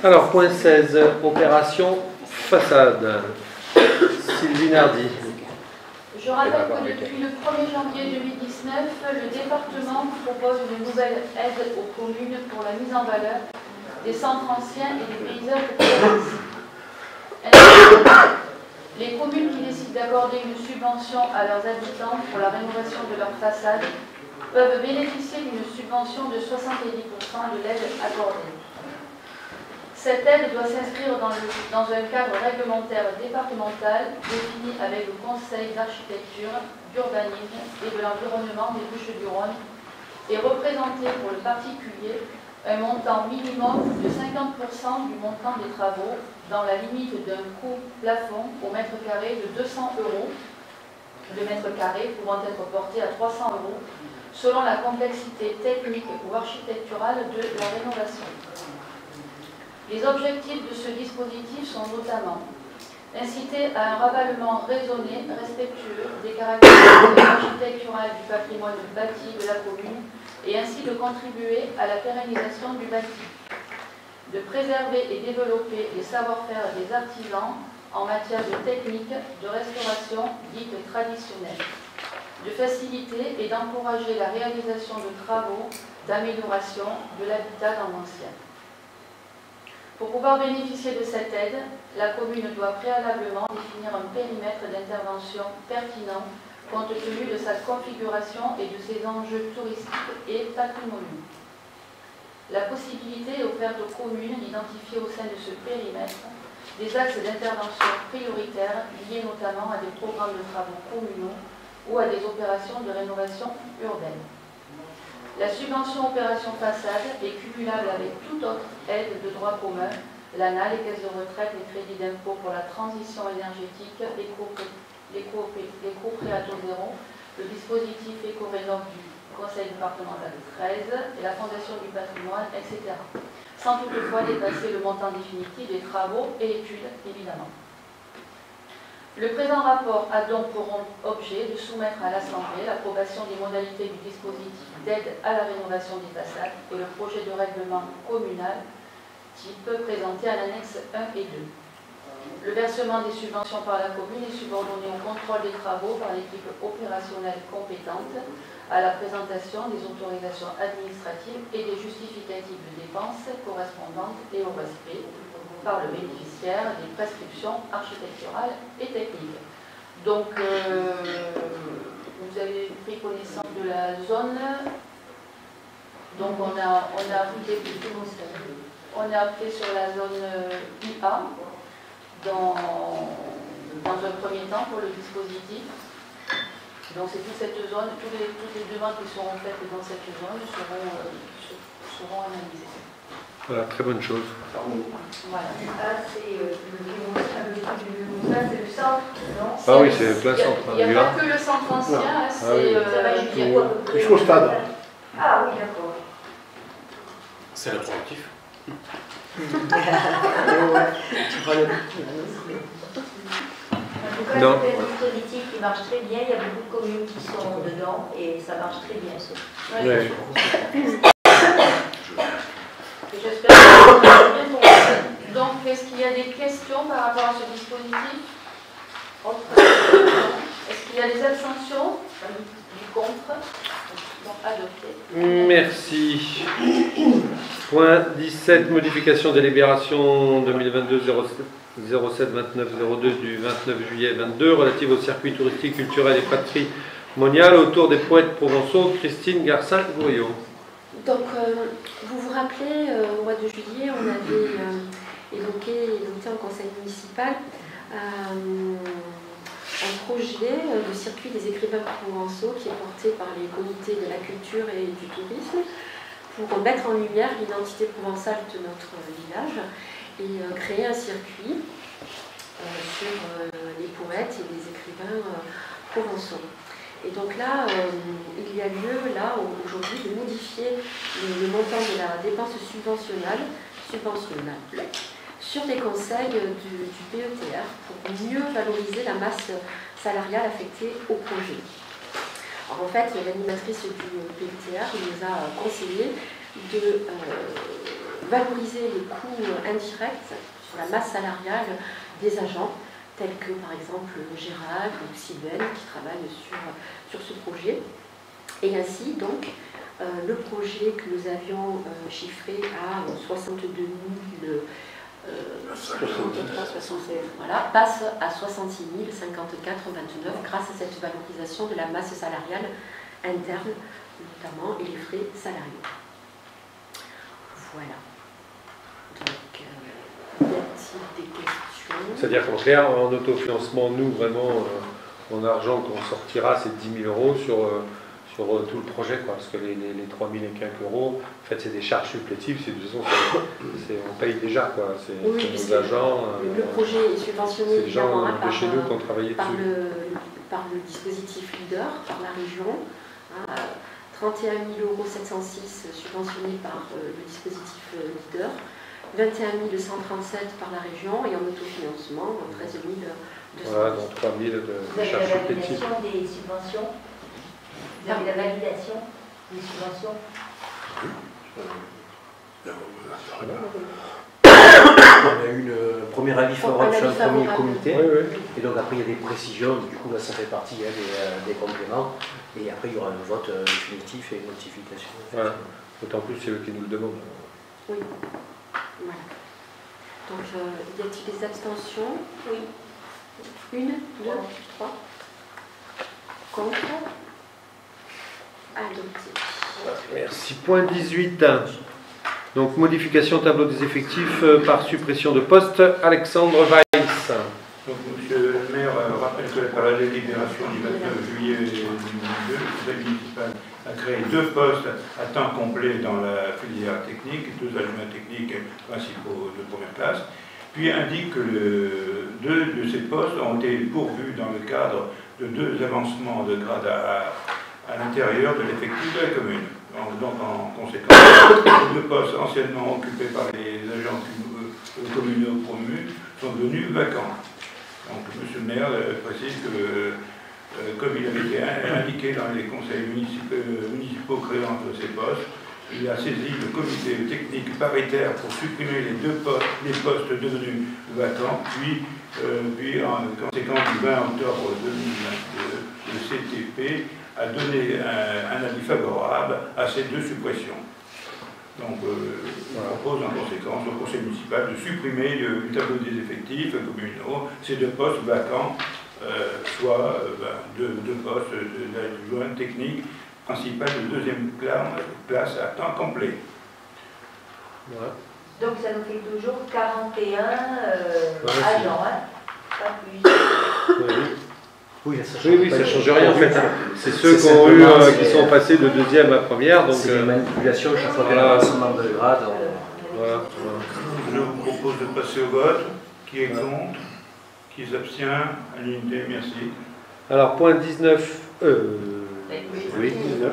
Alors point 16, opération façade. Sylvie Nardi. Je rappelle que depuis le 1er janvier 2019, le département propose une nouvelle aide aux communes pour la mise en valeur des centres anciens et des paysages de province. Les communes qui décident d'accorder une subvention à leurs habitants pour la rénovation de leur façade peuvent bénéficier d'une subvention de 70% de l'aide accordée. Cette aide doit s'inscrire dans un cadre réglementaire départemental défini avec le Conseil d'architecture, d'urbanisme et de l'environnement des Bouches-du-Rhône et représenter pour le particulier un montant minimum de 50% du montant des travaux dans la limite d'un coût plafond au mètre carré de 200 €, le mètre carré pouvant être porté à 300 € selon la complexité technique ou architecturale de la rénovation. Les objectifs de ce dispositif sont notamment inciter à un ravalement raisonné, respectueux des caractéristiques architecturales du patrimoine bâti de la commune et ainsi de contribuer à la pérennisation du bâti, de préserver et développer les savoir-faire des artisans en matière de technique de restauration dite traditionnelle, de faciliter et d'encourager la réalisation de travaux d'amélioration de l'habitat dans l'ancien. Pour pouvoir bénéficier de cette aide, la commune doit préalablement définir un périmètre d'intervention pertinent compte tenu de sa configuration et de ses enjeux touristiques et patrimoniaux. La possibilité est offerte aux communes d'identifier au sein de ce périmètre des axes d'intervention prioritaires liés notamment à des programmes de travaux communaux ou à des opérations de rénovation urbaine. La subvention opération façade est cumulable avec toute autre aide de droit commun, l'ANA, les caisses de retraite, les crédits d'impôt pour la transition énergétique, l'éco-préato zéro, le dispositif éco-rénov du Conseil départemental de 13 et la Fondation du patrimoine, etc. Sans toutefois dépasser le montant définitif des travaux et études, évidemment. Le présent rapport a donc pour objet de soumettre à l'Assemblée l'approbation des modalités du dispositif d'aide à la rénovation des façades et le projet de règlement communal type présenté à l'annexe 1 et 2. Le versement des subventions par la commune est subordonné au contrôle des travaux par l'équipe opérationnelle compétente, à la présentation des autorisations administratives et des justificatifs de dépenses correspondantes et au respect par le bénéficiaire des prescriptions architecturales et techniques. Donc, vous avez pris connaissance de la zone. Donc, on a opté sur la zone IA dans un premier temps pour le dispositif. Donc, c'est toute cette zone, toutes les demandes qui seront faites dans cette zone seront analysées. Voilà, très bonne chose. Voilà. Ah, c'est le centre, non? Ah oui, c'est plein centre. Il n'y a pas que le centre ancien, c'est... Jusqu'au stade. Ah oui, d'accord. C'est l'attractif. En tout cas, c'est un dispositif qui marche très bien. Il y a beaucoup de communes qui sont dedans et ça marche très bien. Ouais. J'espère que ça va bien fonctionner. Donc, est-ce qu'il y a des questions par rapport à ce dispositif? Est-ce qu'il y a des abstentions? Du contre? Donc, adopté. Merci. Point 17, modification des libérations 2022-07-29-02 du 29 juillet 22 relative au circuit touristique, culturel et patrimonial autour des poètes provençaux. Christine Garcin-Gouriot. Donc, vous vous rappelez, au mois de juillet, on avait évoqué en conseil municipal un projet de circuit des écrivains provençaux qui est porté par les comités de la culture et du tourisme pour mettre en lumière l'identité provençale de notre village et créer un circuit sur les poètes et les écrivains provençaux. Et donc là, il y a lieu, là, aujourd'hui, de modifier le montant de la dépense subventionnelle sur les conseils du PETR pour mieux valoriser la masse salariale affectée au projet. Alors en fait, l'animatrice du PETR nous a conseillé de valoriser les coûts indirects sur la masse salariale des agents, tels que par exemple Gérald ou Sylvain qui travaillent sur ce projet. Et ainsi, donc, le projet que nous avions chiffré à 62 000 voilà, passe à 66 054,29 grâce à cette valorisation de la masse salariale interne, notamment, et les frais salariaux. Voilà. Donc, y a-t-il des questions? C'est-à-dire qu'en clair, en autofinancement, nous, vraiment, en argent qu'on sortira, c'est 10 000 euros sur tout le projet, quoi, parce que les 3 000 et quelques euros, en fait, c'est des charges supplétives, de toute façon, on paye déjà, quoi, c'est nos agents. Le projet est subventionné c'est les gens évidemment de chez nous qui ont travaillé par dessus. par le dispositif LEADER, par la région. 31 706 subventionnés par le dispositif LEADER. 21 137 par la région et en autofinancement 13 200. Voilà, donc 3 000 de charges supplétives. Vous avez la validation des subventions? Vous avez la validation des subventions? On a eu le premier avis favorable sur le premier comité, et donc après il y a des précisions, du coup là ça fait partie des compléments, et après il y aura un vote définitif et une notification. Voilà. D'autant plus c'est eux qui nous le demandent. Oui. Voilà. Donc, y a-t-il des abstentions? Oui. 1, 2, 3. Contre? Adopté. Merci. Point 18. Donc, modification tableau des effectifs par suppression de poste. Alexandre Weiss. Donc, monsieur le maire rappelle que par la délibération du 29 juillet 2022, le conseil municipal a créé 2 postes à temps complet dans la filière technique, 2 adjoints techniques principaux de première classe, puis indique que 2 de ces postes ont été pourvus dans le cadre de 2 avancements de grade à l'intérieur de l'effectif de la commune. Donc, en conséquence, les 2 postes anciennement occupés par les agents communaux promus sont devenus vacants. Donc, M. fonctionnaire précise que, comme il avait été indiqué dans les conseils municipaux créant ces postes, il a saisi le comité technique paritaire pour supprimer les postes devenus vacants, puis en conséquence du 20 octobre 2022, le CTP a donné un avis favorable à ces deux suppressions. Donc, on propose en conséquence au conseil municipal de supprimer le tableau des effectifs communaux, ces deux postes vacants, soit deux postes d'adjoint technique principal de deuxième classe à temps complet. Voilà. Donc ça nous fait toujours 41 agents, hein, pas plus. Oui, ça ne change rien en fait. C'est ceux qui ont eu, qui sont passés de deuxième à première. C'est des manipulations chaque fois qu'il y a un avancement de grade. Voilà. Je vous propose de passer au vote. Qui est contre? Qui s'abstient? À l'unité, merci. Alors, point 19. Oui, 19.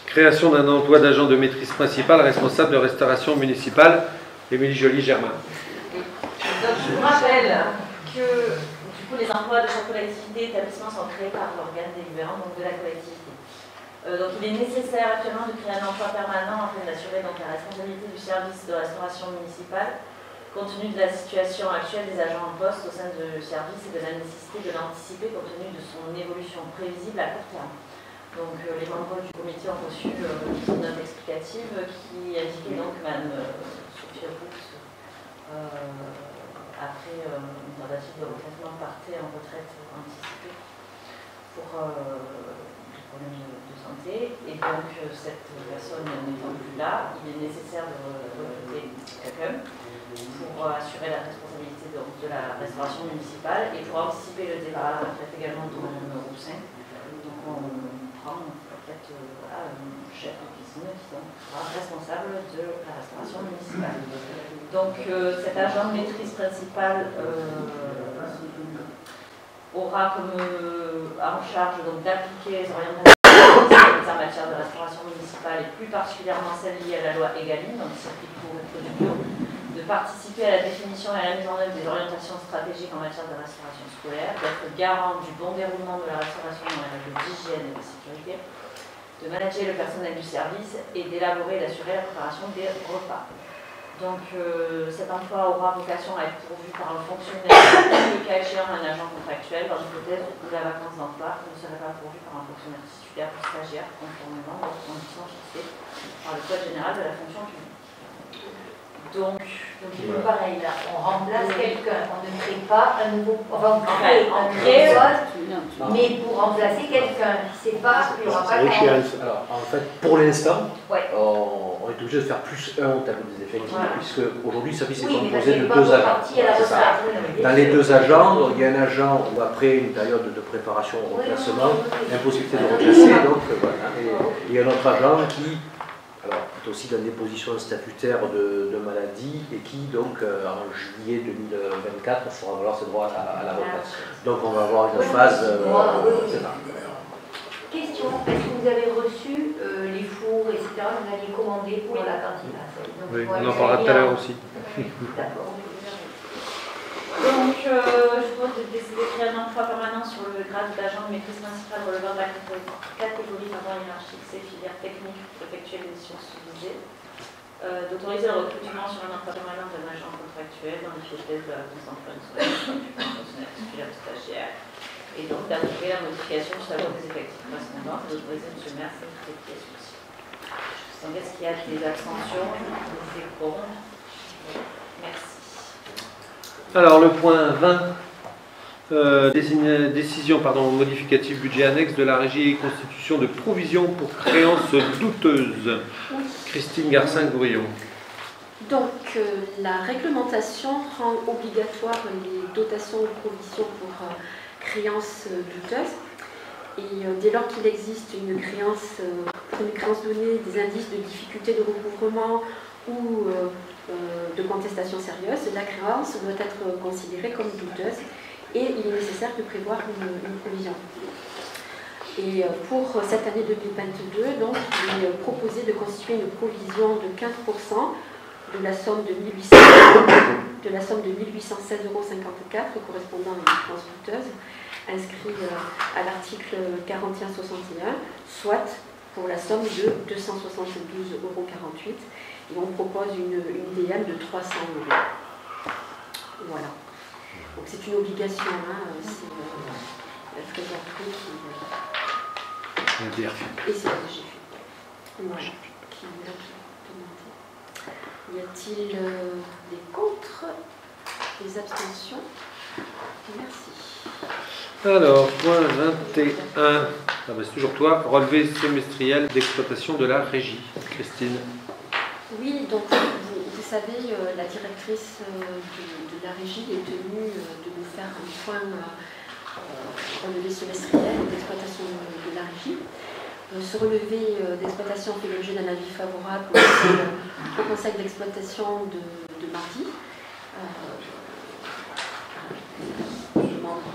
Création d'un emploi d'agent de maîtrise principale responsable de restauration municipale. Émilie Joly-Germain. Donc, je vous rappelle que du coup, les emplois de chaque collectivité et établissement sont créés par l'organe délibérant donc de la collectivité. Donc, il est nécessaire actuellement de créer un emploi permanent afin d'assurer donc la responsabilité du service de restauration municipale, compte tenu de la situation actuelle des agents en poste au sein du service et de la nécessité de l'anticiper compte tenu de son évolution prévisible à court terme. Donc les membres du comité ont reçu une note explicative qui indiquait donc que Mme Sophie Roux, après une tentative de reclassement, partait en retraite anticipée pour des problèmes de santé. Et donc cette personne n'étant plus là, il est nécessaire de recruter quelqu'un pour assurer la responsabilité donc, de la restauration municipale et pour anticiper le départ à la retraite également de Mme Roussin. Donc on prend en fait un chef de cuisine qui sera responsable de la restauration municipale. Donc cet agent de maîtrise principale aura comme en charge d'appliquer les orientations en matière de restauration municipale et plus particulièrement celles liées à la loi EGalim, donc circuit court et production, de participer à la définition et à la mise en œuvre des orientations stratégiques en matière de restauration scolaire, d'être garant du bon déroulement de la restauration dans les règles d'hygiène et de sécurité, de manager le personnel du service et d'élaborer et d'assurer la préparation des repas. Donc cet emploi aura vocation à être pourvu par un fonctionnaire, le cas échéant un agent contractuel, dans l'hypothèse où la vacance d'emploi ne serait pas pourvue par un fonctionnaire titulaire ou stagiaire, conformément aux conditions fixées par le Code général de la fonction publique. Donc c'est pareil là, on remplace quelqu'un, on ne crée pas un nouveau, enfin on crée poste, mais pour remplacer quelqu'un, c'est pas, il n'y aura pas Alors en fait, pour l'instant, ouais. on est obligé de faire plus 1 au tableau des effectifs, voilà. Puisque aujourd'hui le service est oui, composé de 2 agents. Dans les 2 agents, il y a un agent où après une période de préparation au remplacement, impossibilité de remplacer, donc voilà. Et il y a un autre agent qui est aussi dans des positions statutaires de maladie et qui, donc, en juillet 2024, fera valoir ses droits à la retraite. Donc, on va avoir une phase. Question, est-ce que vous avez reçu les fours, etc. Vous aviez commandé pour la cantine? Oui, on en parlera tout à l'heure aussi. D'accord. Donc, je propose de décider de créer un emploi permanent sur le grade d'agent de maîtrise principale relevant de la catégorie hiérarchique C, filière technique pour effectuer les missions subvisées. D'autoriser le recrutement sur un emploi permanent d'un agent contractuel dans l'hypothèse de la concentration du fonctionnaire titulaire stagiaire. Et donc d'approuver la modification du tableau des effectifs correspondants et d'autoriser M. le maire à cette pièce aussi. Donc, est-ce qu'il y a des abstentions, des contre? Merci. Alors le point 20, décision modificative budget annexe de la régie et constitution de provisions pour créances douteuses. Christine Garcin-Gourillon. Donc la réglementation rend obligatoire les dotations de provisions pour créances douteuses. Et dès lors qu'il existe une créance donnée, des indices de difficulté de recouvrement ou de contestation sérieuse, la créance doit être considérée comme douteuse et il est nécessaire de prévoir une provision. Et pour cette année 2022, donc, il est proposé de constituer une provision de 15% de la somme de 1 800 € de la somme de 1 816,54 € correspondant à une dépense coûteuse inscrit à l'article 4161, soit pour la somme de 272,48 €. Et on propose une DM de 300 €. Voilà. Donc c'est une obligation, c'est la trésorerie qui... Et c'est la DGF. Voilà. Qui l'a demandé. Y a-t-il des contre, des abstentions? Merci. Alors, point 21. Ah ben, c'est toujours toi. Relevé semestriel d'exploitation de la régie. Christine. Oui, donc vous savez, la directrice de la régie est tenue de nous faire un point relevé semestriel d'exploitation de la régie. Ce relevé d'exploitation fait l'objet d'un avis favorable au conseil d'exploitation de mardi. Membre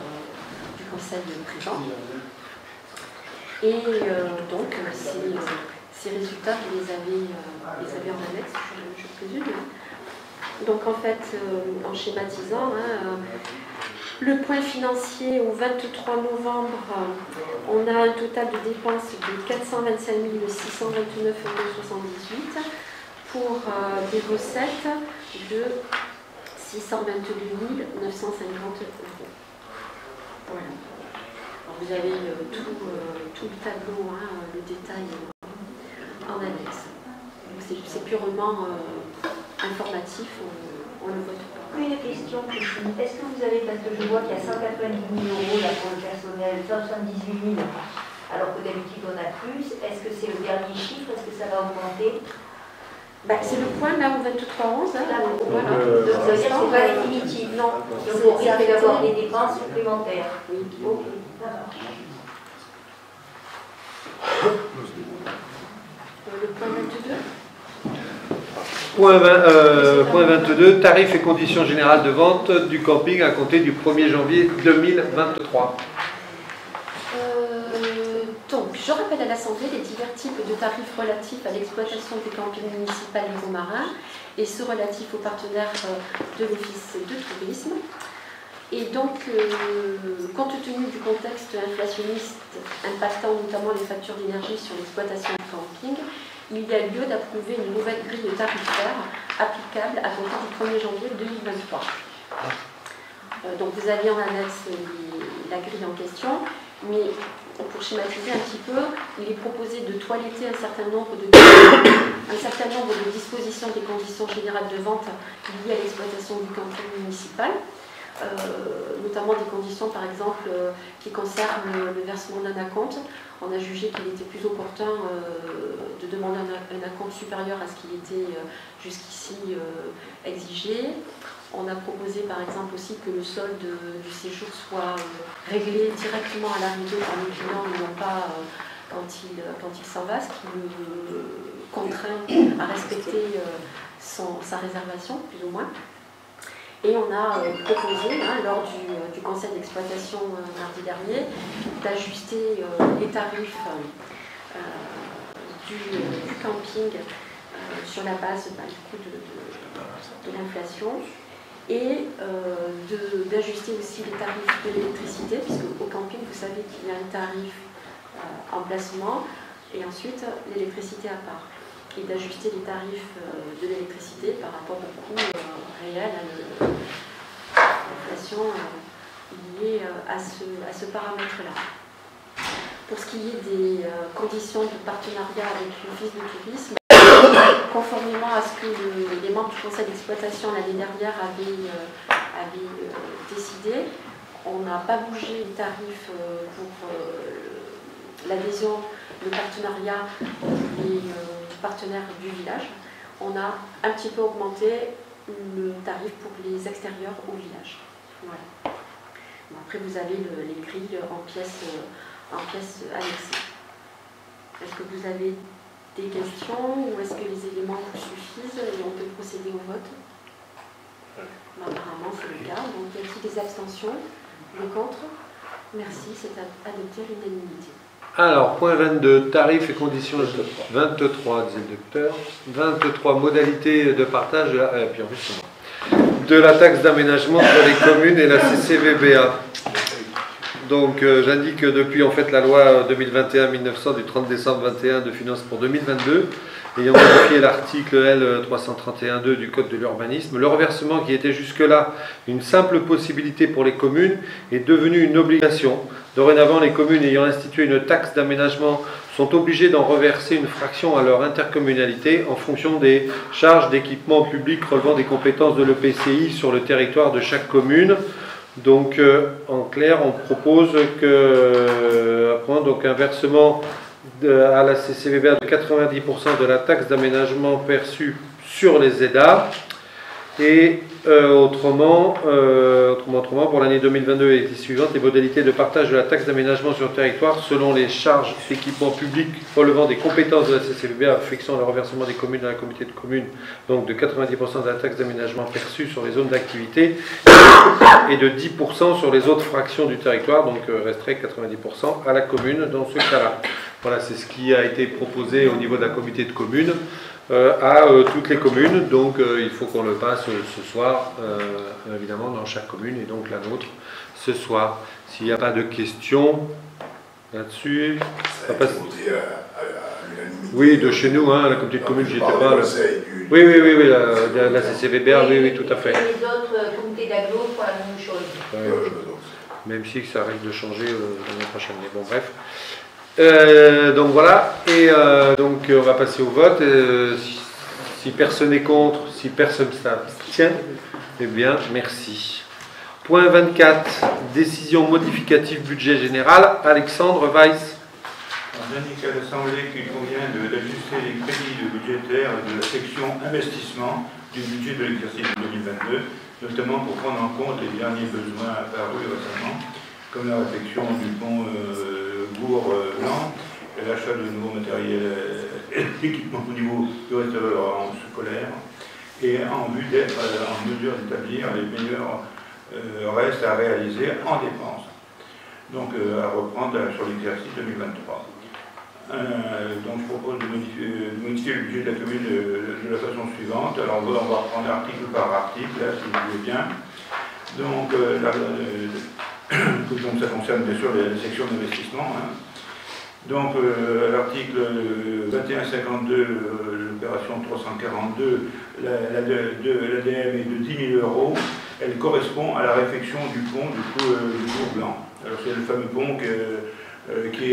du conseil présent. Et donc, ces résultats, vous les avez en annexe, je présume. Donc, en fait, en schématisant, le point financier au 23 novembre, on a un total de dépenses de 425 629,78 € pour des recettes de 622 950 €. Voilà. Alors vous avez tout le tableau, le détail en annexe. C'est purement informatif, on le vote pas. Une question, Christine. Est-ce que vous avez, parce que je vois qu'il y a 190 000 € là pour le personnel, 178 000, alors que d'habitude on a plus, est-ce que c'est le dernier chiffre? Est-ce que ça va augmenter? C'est le point là au 23-11. Voilà. Donc ça veut dire que c'est pas définitif. Non. Donc on risque d'avoir des dépenses supplémentaires. Oui. Ok. Le point 22. Point 22, tarifs et conditions générales de vente du camping à compter du 1er janvier 2023. Donc, je rappelle à l'Assemblée les divers types de tarifs relatifs à l'exploitation des campings municipaux et romarins et ceux relatifs aux partenaires de l'Office de tourisme. Et donc, compte tenu du contexte inflationniste impactant notamment les factures d'énergie sur l'exploitation du camping, il y a lieu d'approuver une nouvelle grille tarifaire applicable à compter du 1er janvier 2023. Donc, vous avez en annexe la grille en question, mais pour schématiser un petit peu, il est proposé de toiletter un certain nombre de dispositions des conditions générales de vente liées à l'exploitation du camping municipal, notamment des conditions par exemple qui concernent le versement d'un acompte. On a jugé qu'il était plus opportun de demander un acompte supérieur à ce qui était jusqu'ici exigé. On a proposé par exemple aussi que le solde du séjour soit réglé directement à l'arrivée par le client et non pas quand il s'en va, ce qui le contraint à respecter sa réservation, plus ou moins. Et on a proposé, lors du conseil d'exploitation mardi dernier, d'ajuster les tarifs du camping sur la base du coût de l'inflation et d'ajuster aussi les tarifs de l'électricité, puisque au camping, vous savez qu'il y a un tarif emplacement et ensuite l'électricité à part. Et d'ajuster les tarifs de l'électricité par rapport au coût réel à l'inflation liée à ce paramètre-là. Pour ce qui est des conditions de partenariat avec l'Office de tourisme, conformément à ce que les membres du conseil d'exploitation l'année dernière avaient décidé, on n'a pas bougé les tarifs pour l'adhésion, le partenariat des partenaires du village. On a un petit peu augmenté le tarif pour les extérieurs au village. Voilà. Bon, après, vous avez les grilles en pièces annexées. Est-ce que vous avez des questions ou est-ce que les éléments vous suffisent et on peut procéder au vote? Bon, apparemment, c'est le cas. Donc, y a-t-il des abstentions? Des contre? Merci, c'est adopté à l'unanimité. Alors, point 22, tarifs et conditions 23, disait le docteur. 23, modalités de partage de la... puis en plus, de la taxe d'aménagement sur les communes et la CCVBA. Donc j'indique que depuis en fait la loi 2021-1900 du 30 décembre 21 de finances pour 2022, ayant modifié l'article L 331.2 du Code de l'urbanisme, le reversement qui était jusque-là une simple possibilité pour les communes est devenu une obligation. Dorénavant, les communes ayant institué une taxe d'aménagement sont obligées d'en reverser une fraction à leur intercommunalité en fonction des charges d'équipement public relevant des compétences de l'EPCI sur le territoire de chaque commune. Donc, en clair, on propose donc un versement à la CCVBA de 90% de la taxe d'aménagement perçue sur les EDA. Et autrement, pour l'année 2022 et les suivantes, les modalités de partage de la taxe d'aménagement sur le territoire selon les charges d'équipement public relevant des compétences de la CCVBA, fixant le reversement des communes dans la communauté de communes, donc de 90% de la taxe d'aménagement perçue sur les zones d'activité et de 10% sur les autres fractions du territoire, donc resterait 90% à la commune dans ce cas-là. Voilà, c'est ce qui a été proposé au niveau de la communauté de communes. À toutes les communes, donc il faut qu'on le passe ce soir, évidemment, dans chaque commune, et donc la nôtre ce soir. S'il n'y a pas de questions là-dessus, oui, de chez nous, hein, la communauté de communes, j'y étais pas. Oui, la CCVBA, oui, tout à fait. Et les autres comités d'agglo font la même chose. Même si ça risque de changer l'année prochaine, mais bon, bref. Donc voilà, et donc on va passer au vote. Si personne n'est contre, si personne s'abstient, eh bien merci. Point 24, décision modificative budget général. Alexandre Weiss. J'indique à l'Assemblée qu'il convient d'ajuster les crédits budgétaires de la section investissement du budget de l'exercice 2022, notamment pour prendre en compte les derniers besoins apparus récemment, comme la réfection du pont Bourg-Blanc, l'achat de nouveaux matériels d'équipement au niveau du restaurant scolaire, et en vue d'être en mesure d'établir les meilleurs restes à réaliser en dépenses. Donc à reprendre sur l'exercice 2023. Donc je propose de modifier le budget de la commune de la façon suivante. Alors on va reprendre article par article, là, si vous voulez bien. Donc, donc ça concerne bien sûr les sections d'investissement. Hein. Donc l'article 2152, l'opération 342, l'ADM est de 10 000 €. Elle correspond à la réfection du pont du Bourg-Blanc. Alors c'est le fameux pont qui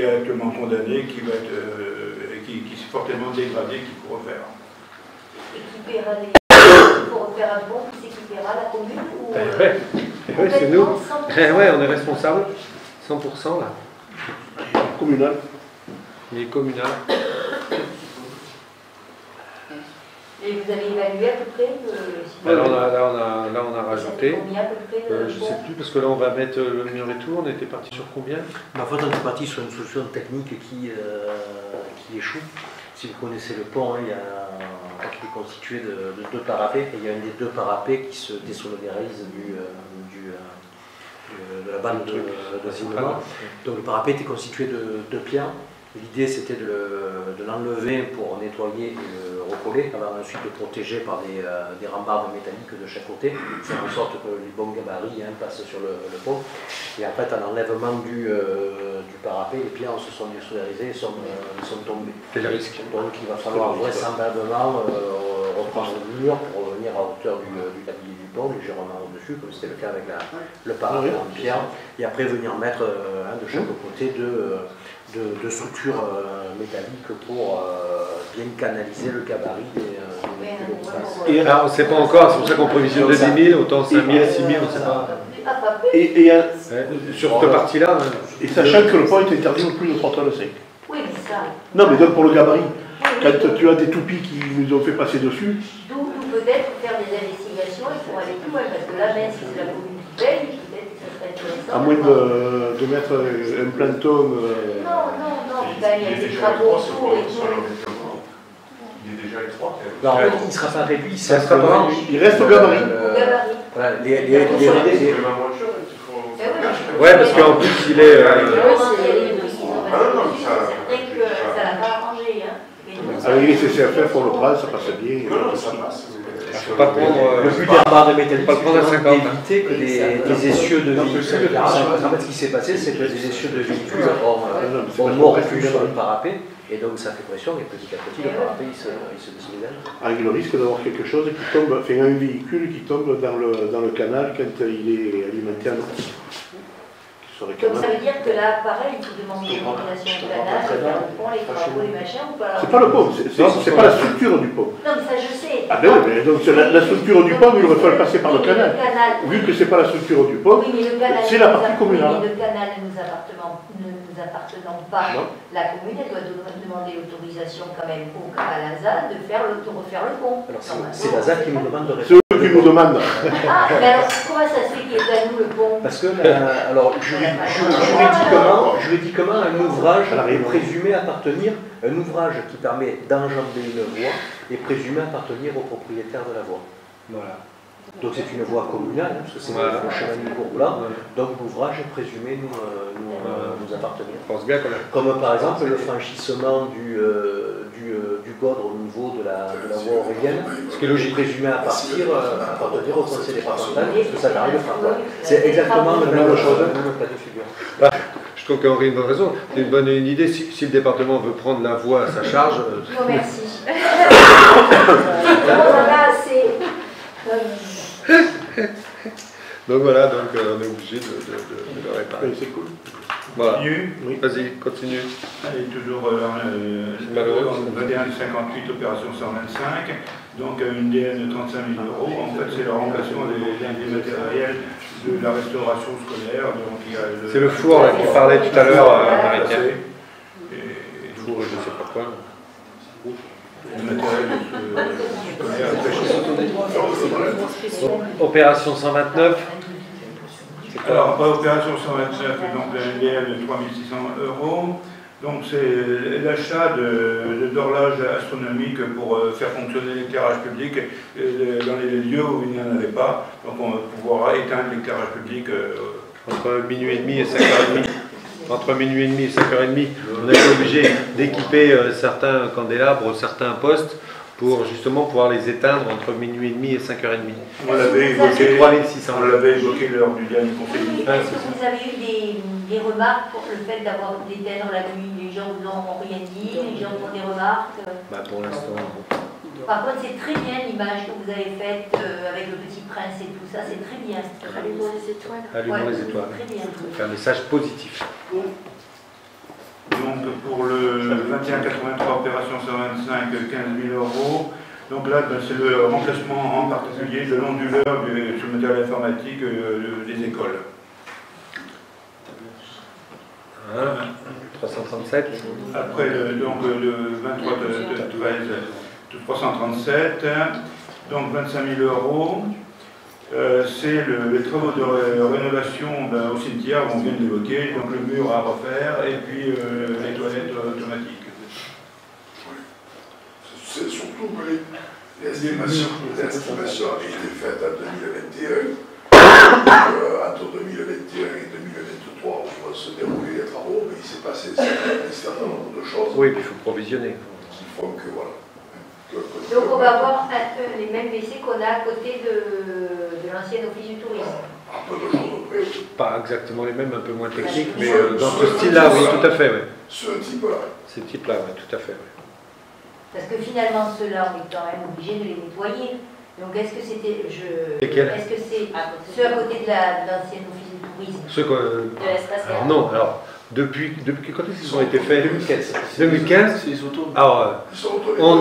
est actuellement condamné, qui s'est fortement dégradé, qu'il faut refaire. Il faut refaire un pont qui s'équipera la commune ou oui, c'est nous. Ouais, on est responsable, 100% là. Communal. Il est communal. Et vous avez évalué à peu près là, on a rajouté. Combien à peu près je ne sais plus, parce que là, on va mettre le mur et tout. On était parti sur combien? En fait, on était parti sur une solution technique qui échoue. Si vous connaissez le pont, il est constitué de deux parapets. Et il y a un des deux parapets qui se désolidarise de la bande de ciment. Donc le parapet était constitué de deux pierres. L'idée c'était de l'enlever pour nettoyer et le recoller, avant ensuite de protéger par des rambardes métalliques de chaque côté, faire en sorte que les bons gabarits passent sur le pont. Et en fait, à l'enlèvement du parapet, les pierres se sont désolidarisées et sont tombées. C'est le risque. Donc il va falloir vraisemblablement reprendre le mur pour revenir à hauteur du tablier du pont, légèrement au-dessus, comme c'était le cas avec le parapet en pierre, et après venir mettre de chaque côté de structures métalliques pour bien canaliser le gabarit des et alors, on ne sait pas encore, c'est pour ça qu'on provisionne de 10 000, autant 5 000, 6 000, on ne sait pas. Sur cette partie-là. Et sachant que le pont est interdit au plus de 3 tonnes. Oui, mais ça. Non, mais donc pour le gabarit. Quand tu as des toupies qui nous ont fait passer dessus. D'où peut-être faire des investigations, il faut aller plus loin, parce que là, même si c'est la commune qui paye, peut-être que ça serait intéressant. À moins de mettre un plantum. Non, il y a des travaux autour et tout. Il est déjà étroit. En fait, il ne sera pas réduit, il reste au gabarit. Voilà, ouais, parce qu'en plus, il est. Ça l'a pas arrangé, hein. Avec les CCFF, on le prend, ça passe bien. Non, ça passe. faut pas prendre. Le but des barres de métallique, pas le prendre à 50. d'éviter que des essieux de véhicules. En fait, ce qui s'est passé, c'est que des essieux de véhicules ont mort dans le parapet, et donc ça fait pression, et petit à petit, le parapet il se désolidaire. Avec le risque d'avoir quelque chose qui tombe, enfin un véhicule qui tombe dans le canal quand il est alimenté en eau. Donc ça veut dire que là, pareil, il faut demander une autorisation au canal, de faire le pont, les travaux, les machins, ou pas? C'est pas le pont, c'est pas la structure du pont. Non, mais ça je sais. Ah ben oui, mais donc la structure du pont, il aurait fallu passer par le canal. Vu que c'est pas la structure du pont, c'est la partie communale. Mais le canal ne nous appartenant pas, la commune, elle doit demander l'autorisation quand même à l'ASA de refaire le pont. Alors c'est l'ASA qui nous demande de répondre. C'est eux qui nous demandent. Ah, mais alors comment ça se fait qu'il est à nous le pont? Parce que, alors, juridiquement, un ouvrage est présumé appartenir, un ouvrage qui permet d'enjamber une voie est présumé appartenir au propriétaire de la voie. Voilà. Donc c'est une voie communale, parce que c'est le chemin du Cours-Blanc, donc l'ouvrage est présumé nous appartenir. Comme par exemple le franchissement du Godre au niveau de la voie aurélienne, ce qui est logique, présumé appartenir au conseil départemental, parce que ça n'arrive pas. C'est exactement la même chose, le même cas de figure. Je trouve qu'Henri a une bonne raison. C'est une bonne idée. Si le département veut prendre la voie à sa charge. Non, merci. Donc voilà, donc on est obligé de le réparer. Oui, c'est cool. Voilà. Oui. Vas-y, continue. Allez, toujours malheureux, 21,58, opération 125, donc une DN de 35 000 €. En fait, c'est le remplacement des matériels de la restauration scolaire. C'est le four là, qui parlait tout à l'heure, Marie-Pierre. Le four, je ne sais pas quoi. Le matériel scolaire. Opération 129. Alors, après opération 129, donc la NDL de 3 600 €. Donc c'est l'achat d'horloges astronomiques pour faire fonctionner l'éclairage public dans les lieux où il n'y en avait pas. Donc on va pouvoir éteindre l'éclairage public. Entre minuit et demi et 5h30. Entre minuit et demi et 5h30, on a été obligé d'équiper certains candélabres, certains postes, pour justement pouvoir les éteindre entre minuit et demi et 5h30. On l'avait évoqué, 3600. On l'avait évoqué lors du dernier conseil. Est-ce que vous avez eu des remarques pour le fait d'avoir d'éteindre la nuit? Les gens vous n'ont rien dit, les gens font des remarques? Pour l'instant. Par contre, c'est très bien l'image que vous avez faite avec le Petit Prince et tout ça, c'est très bien. Allumons les étoiles. Allumons les étoiles. Très bien. C'est un message positif. Donc pour le 2183 opération 125, 15 000 €. Donc là, c'est le remplacement en particulier de l'onduleur sur le matériel informatique des écoles. 337. Après le 23 de 13, 337, donc 25 000 €. C'est les travaux de rénovation au cimetière, on vient de l'évoquer, donc le mur à refaire et puis les toilettes automatiques. C'est surtout que l'estimation a été faite en 2021. Entre 2021 et 2023, on va se dérouler les travaux, mais il s'est passé un certain nombre de choses. Oui, puis il faut provisionner. Qui font que voilà. Donc on va avoir les mêmes WC qu'on a à côté de l'ancien office du tourisme. Un peu de choses près. Pas exactement les mêmes, un peu moins techniques, mais dans ce style-là, oui, tout à fait. Oui. Ce type-là. Ce type-là, oui, tout à fait. Oui. Parce que finalement, ceux-là, on est quand même obligé de les nettoyer. Donc est-ce que c'était... Lesquels? Est-ce que c'est ceux à côté de l'ancien office du tourisme? Ceux que... De l'espace vert. Non, alors... Depuis quand ils ont été faits? 2015. 2015. C'est les autos. Alors, Ah non,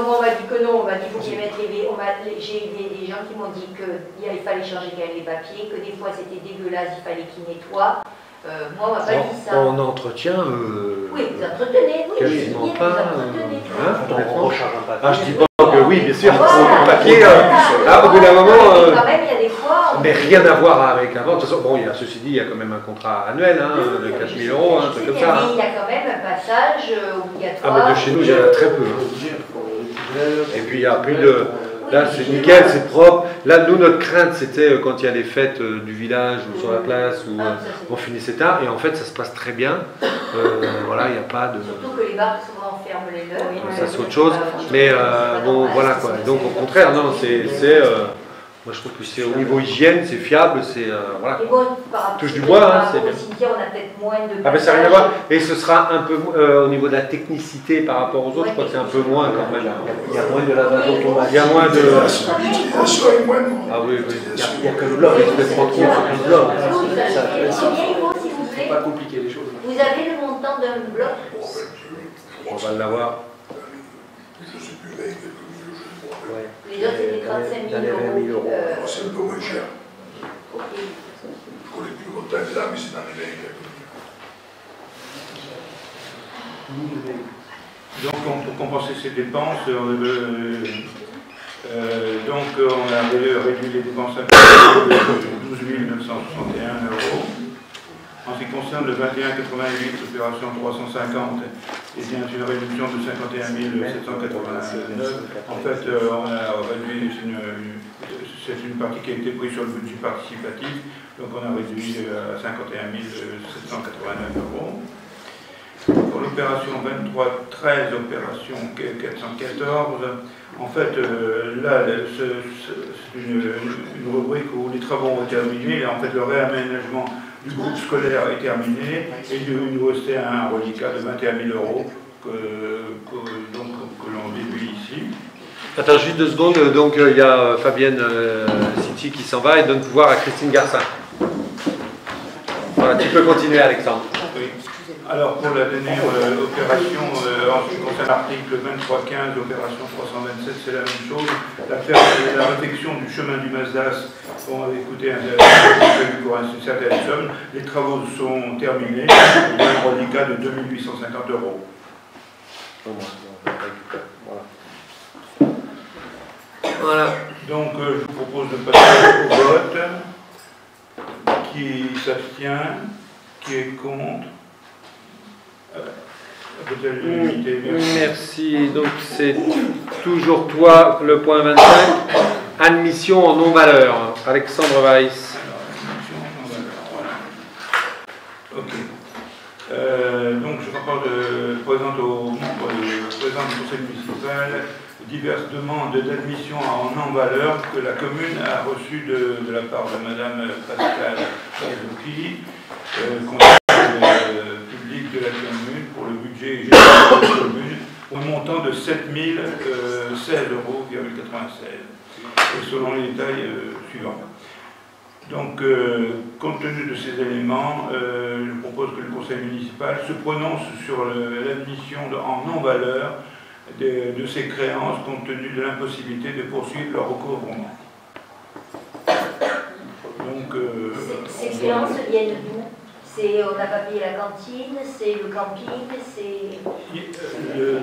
moi on m'a dit que non, on m'a dit qu'il faut qu'ils mettent les... J'ai des gens qui m'ont dit qu'il fallait changer quand même les papiers, que des fois c'était dégueulasse, il fallait qu'ils nettoient. Moi on m'a pas dit ça. On entretient... oui, vous entretenez, oui, quasiment pas... Je dis pas que oui, bien sûr, le papier... au bout d'un moment... Quand même, il y a des fois... Mais rien à voir avec avant. De toute façon, bon, ceci dit, il y a quand même un contrat annuel, de 4 000 €, un truc comme ça. Mais il y a quand même un passage obligatoire. Ah, mais de chez nous, il y en a très peu. Et puis, il y a plus de... Là, c'est nickel, c'est propre. Là, nous, notre crainte, c'était quand il y a les fêtes du village ou sur la place où on finissait tard. Et en fait, ça se passe très bien. Voilà, il n'y a pas de... Surtout que les bars souvent ferment les leurs. Ça, c'est autre chose. Mais bon, voilà quoi. Donc, au contraire, non, moi, je trouve que c'est au niveau hygiène, c'est fiable, c'est voilà. Et bon, par rapport touche du bois, hein, c'est au cimetière, on a peut-être moins de. Ah ben ça n'a rien à voir. Et ce sera un peu au niveau de la technicité par rapport aux autres, je crois que c'est un peu moins quand même. Il y a moins de lavage automatique. Il y a moins de. L'utilisation est moindre. Ah oui, oui. Il n'y a que le bloc, il se fait tranquille avec le bloc. Il ne faut pas compliquer les choses. Vous avez le montant d'un bloc? On va l'avoir. Ouais. Les autres, c'était 35 000 euros. C'est un peu moins cher. Ok. Je connais plus longtemps que là, mais c'est dans les quelques Donc, pour compenser ces dépenses, on a réduit les dépenses à 12 961 euros. En ce qui concerne le 2188, opération 350, eh bien, c'est une réduction de 51 789. En fait, on a réduit, c'est une partie qui a été prise sur le budget participatif, donc on a réduit à 51 789 euros. Pour l'opération 2313, opération 414, en fait, là, c'est une rubrique où les travaux ont été terminés, et en fait, le réaménagement du groupe scolaire est terminé, et il nous restait un reliquat de 21 000 euros que l'on déduit ici. Attends juste 2 secondes, donc il y a Fabienne City qui s'en va et donne pouvoir à Christine Garcin. Voilà, tu peux continuer Alexandre. Oui. Alors pour la dernière opération, en ce qui concerne l'article 2315, opération 327, c'est la même chose. La réfection du chemin du Mazdas, on avait écouté pour une certaine somme. Les travaux sont terminés. Il y a un reliquat de 2 850 euros. Voilà. Donc je vous propose de passer au vote. Qui s'abstient, qui est contre. Merci. Donc c'est toujours toi le point 25. Admission en non-valeur. Alexandre Weiss. Ok. Donc je présente aux membres du conseil municipal diverses demandes d'admission en non-valeur que la commune a reçues de la part de Madame Pascal Kazuki, conseiller public de la commune pour le budget général de la commune, au montant de 7 016,96 €, et selon les détails suivants. Donc, compte tenu de ces éléments, je propose que le conseil municipal se prononce sur l'admission en non-valeur de ces créances compte tenu de l'impossibilité de poursuivre leur recouvrement. Donc, ces créances viennent d'où? On n'a pas payé la cantine, c'est le camping, c'est...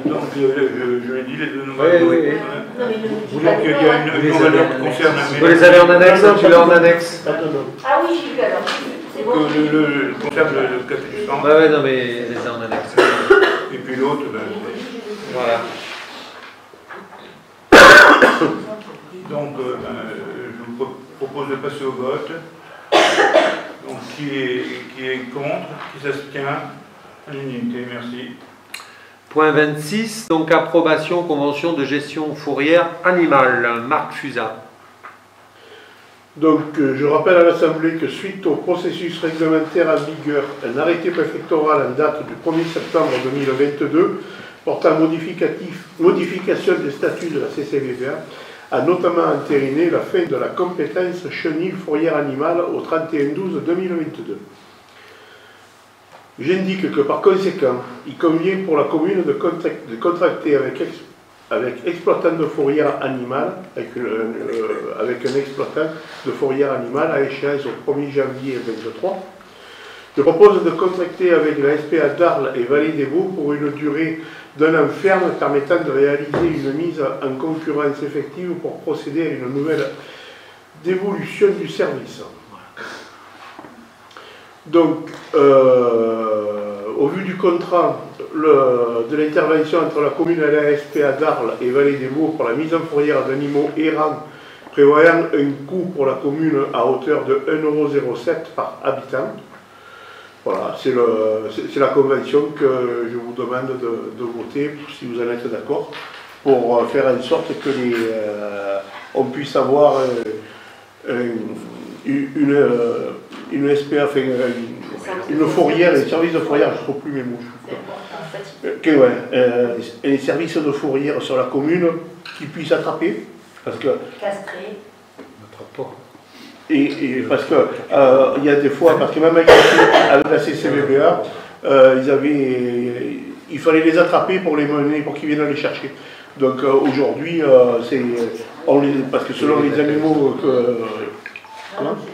Donc, je l'ai dit, les deux non-valeurs. Oui. Donc, il y a une non-valeur qui concerne... Vous les avez en annexe, tu l'as en annexe. Ah oui, j'ai vu alors. C'est bon. Le concerne le café du centre. Ouais, non, mais les ai en annexe. Et puis l'autre, voilà. Donc, je vous propose de passer au vote. Donc, qui est contre, qui s'abstient, à l'unanimité, merci. Point 26, donc approbation convention de gestion fourrière animale. Marc Fusa. Donc, je rappelle à l'Assemblée que suite au processus réglementaire en vigueur, un arrêté préfectoral en date du 1er septembre 2022 portant modification des statuts de la CCVVA a notamment entériné la fin de la compétence chenille fourrière animale au 31/12/2022. J'indique que par conséquent, il convient pour la commune de contracter avec exploitant de fourrière animale, avec un exploitant de fourrière animale à échéance au 1er janvier 2023. Je propose de contracter avec la SPA d'Arles et Vallée des Vaux pour une durée d'un an ferme permettant de réaliser une mise en concurrence effective pour procéder à une nouvelle dévolution du service. Donc, au vu du contrat de l'intervention entre la commune et la SPA d'Arles et Vallée des Vaux pour la mise en fourrière d'animaux errants, prévoyant un coût pour la commune à hauteur de 1,07 € par habitant. Voilà, c'est la convention que je vous demande de voter, si vous en êtes d'accord, pour faire en sorte que on puisse avoir une SPA, enfin, une fourrière, les services de fourrière, je ne trouve plus mes mots. Les services de fourrière sur la commune qui puissent attraper, parce que... Castrer. Et parce que il y a des fois, parce que même avec la CCVBA, il fallait les attraper pour les mener, pour qu'ils viennent les chercher. Donc aujourd'hui, parce que selon les animaux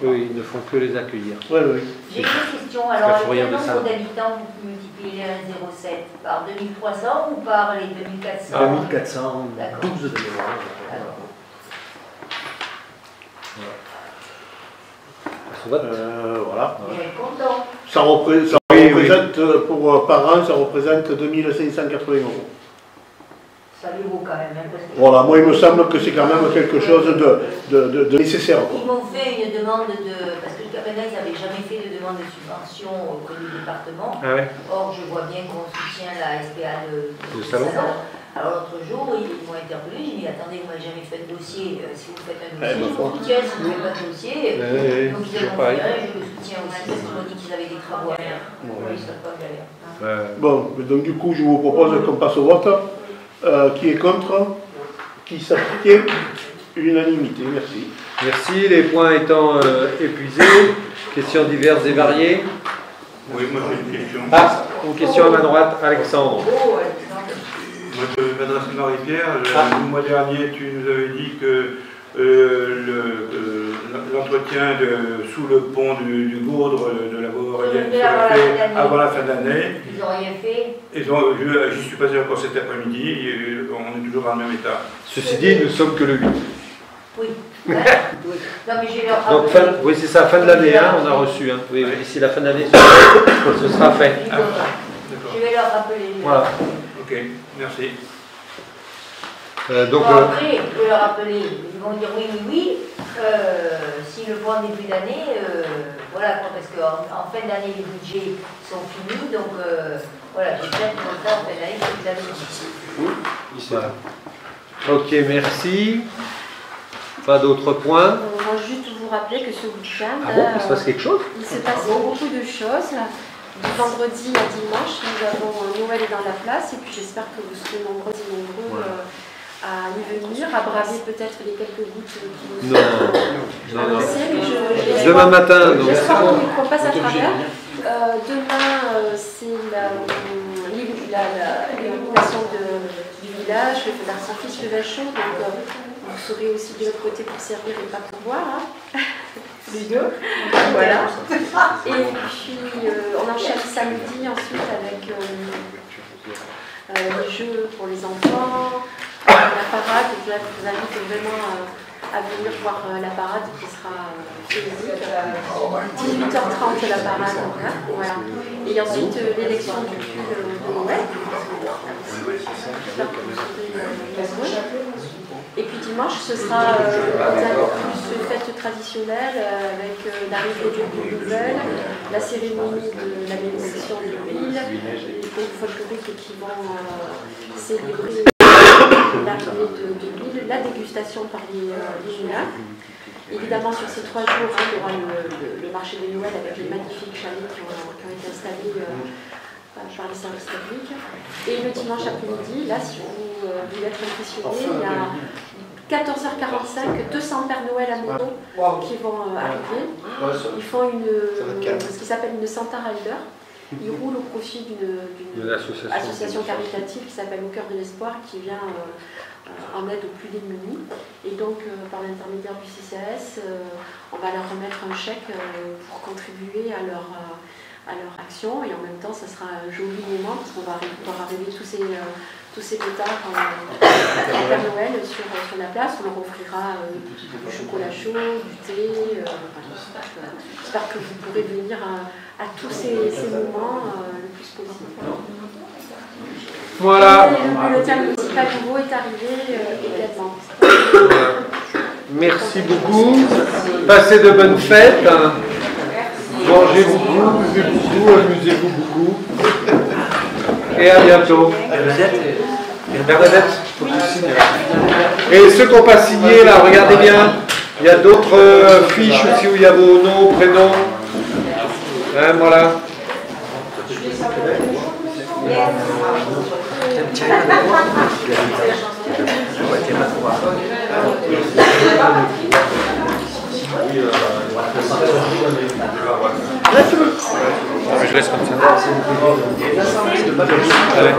ils ne font que les accueillir. J'ai une question. Alors, avec le nombre d'habitants, vous multipliez 1,07 par 2300 ou par les 2400 2412 de mémoire. Voilà. Content. Ça représente, par an, ça représente 2580 €. Ça lui vaut quand même. Voilà, moi il me semble que c'est quand même quelque chose de nécessaire. Ils m'ont fait une demande parce que jusqu'à maintenant ils n'avaient jamais fait de demande de subvention auprès du département. Ah ouais. Or, je vois bien qu'on soutient la SPA de Salon. Alors l'autre jour, ils m'ont interpellé, j'ai dit attendez, vous n'avez jamais fait de dossier, si vous faites un dossier, je vous soutiens, si vous ne faites pas de dossier. Donc ils ont fait un, je le soutiens aussi, parce qu'ils m'ont dit qu'ils avaient des travaux à faire. Oui, ils ne sont pas en galère. Bon, donc du coup je vous propose qu'on passe au vote. Qui est contre? Qui s'abstient? Unanimité, merci. Merci, les points étant épuisés. Questions diverses et variées. Oui, moi j'ai une question. Ah, une question à ma droite, Alexandre. Moi je m'adresse à Marie-Pierre. Le mois dernier, tu nous avais dit que l'entretien sous le pont du Gourdre de la Beauvarienne serait fait avant la fin de l'année. Ils n'ont rien fait. Je suis passé encore cet après-midi, on est toujours dans le même état. Ceci dit, nous sommes que le 8. Oui. Oui. Non, mais je vais leur rappeler. Donc, oui, c'est ça, fin de l'année, hein, on a reçu. Hein. Oui, d'ici la fin de l'année, ce sera fait. Je vais leur rappeler. Voilà. Ok, merci. Donc, après, je vais leur rappeler, ils vont dire oui. S'ils le font en début d'année, voilà, parce qu'en fin d'année, les budgets sont finis, donc voilà, j'espère qu'ils vont le faire en fin d'année, c'est vous avez dit. Voilà. Ok, merci. Pas d'autres points. On va juste vous rappeler que ce week-end, il se passe quelque chose? Il se passe beaucoup de choses. Du vendredi à dimanche, nous avons Noël dans la place, et puis j'espère que vous serez nombreux à y venir, à braver peut-être les quelques gouttes qui nous sont annoncées. Demain matin, donc. J'espère qu'on passe à travers. Demain, c'est l'illumination du village, le feu d'artifice, le vin chaud, donc vous serez aussi de l'autre côté pour servir et pas pour boire. Hein. Les deux. Voilà. Et puis, on enchaîne samedi ensuite avec les jeux pour les enfants, la parade. Je vous invite vraiment à venir voir la parade qui sera physique. 18h30 la parade. Hein, voilà. Et ensuite l'élection du pull de Noël. J'espère que vous serez nombreux. Et puis dimanche, ce sera plus fête traditionnelle avec l'arrivée de l'huile nouvelle, la cérémonie de la bénédiction de l'huile, les groupes folkloriques qui vont célébrer l'arrivée de l'huile, la dégustation par les moulins. Évidemment, sur ces 3 jours, il y aura le marché de Noël avec les magnifiques chalets qui ont été installés par les services techniques. Et le dimanche après-midi, là, si vous voulez être impressionné, il y a 14h45, 200 Pères Noël à moto qui vont arriver. Ils font ce qui s'appelle une Santa Rider. Ils roulent au profit d'une association caritative qui s'appelle Au Cœur de l'Espoir, qui vient en aide aux plus démunis. Et donc, par l'intermédiaire du CCAS, on va leur remettre un chèque pour contribuer à leur action. Et en même temps, ça sera un joli moment parce qu'on va pouvoir arriver tous ces pétards en Père Noël sur la place. On leur offrira du chocolat chaud, du thé. J'espère que vous pourrez venir à tous ces moments le plus possible. Voilà. Le bulletin municipal nouveau est arrivé également. Voilà. Merci beaucoup. Passez de bonnes fêtes. Mangez beaucoup, buvez beaucoup, amusez-vous beaucoup. Et à bientôt. Bernadette. Et ceux qui n'ont pas signé, là, regardez bien. Il y a d'autres fiches aussi où il y a vos noms, prénoms. Hein, voilà. Je laisse comme ça. Allez.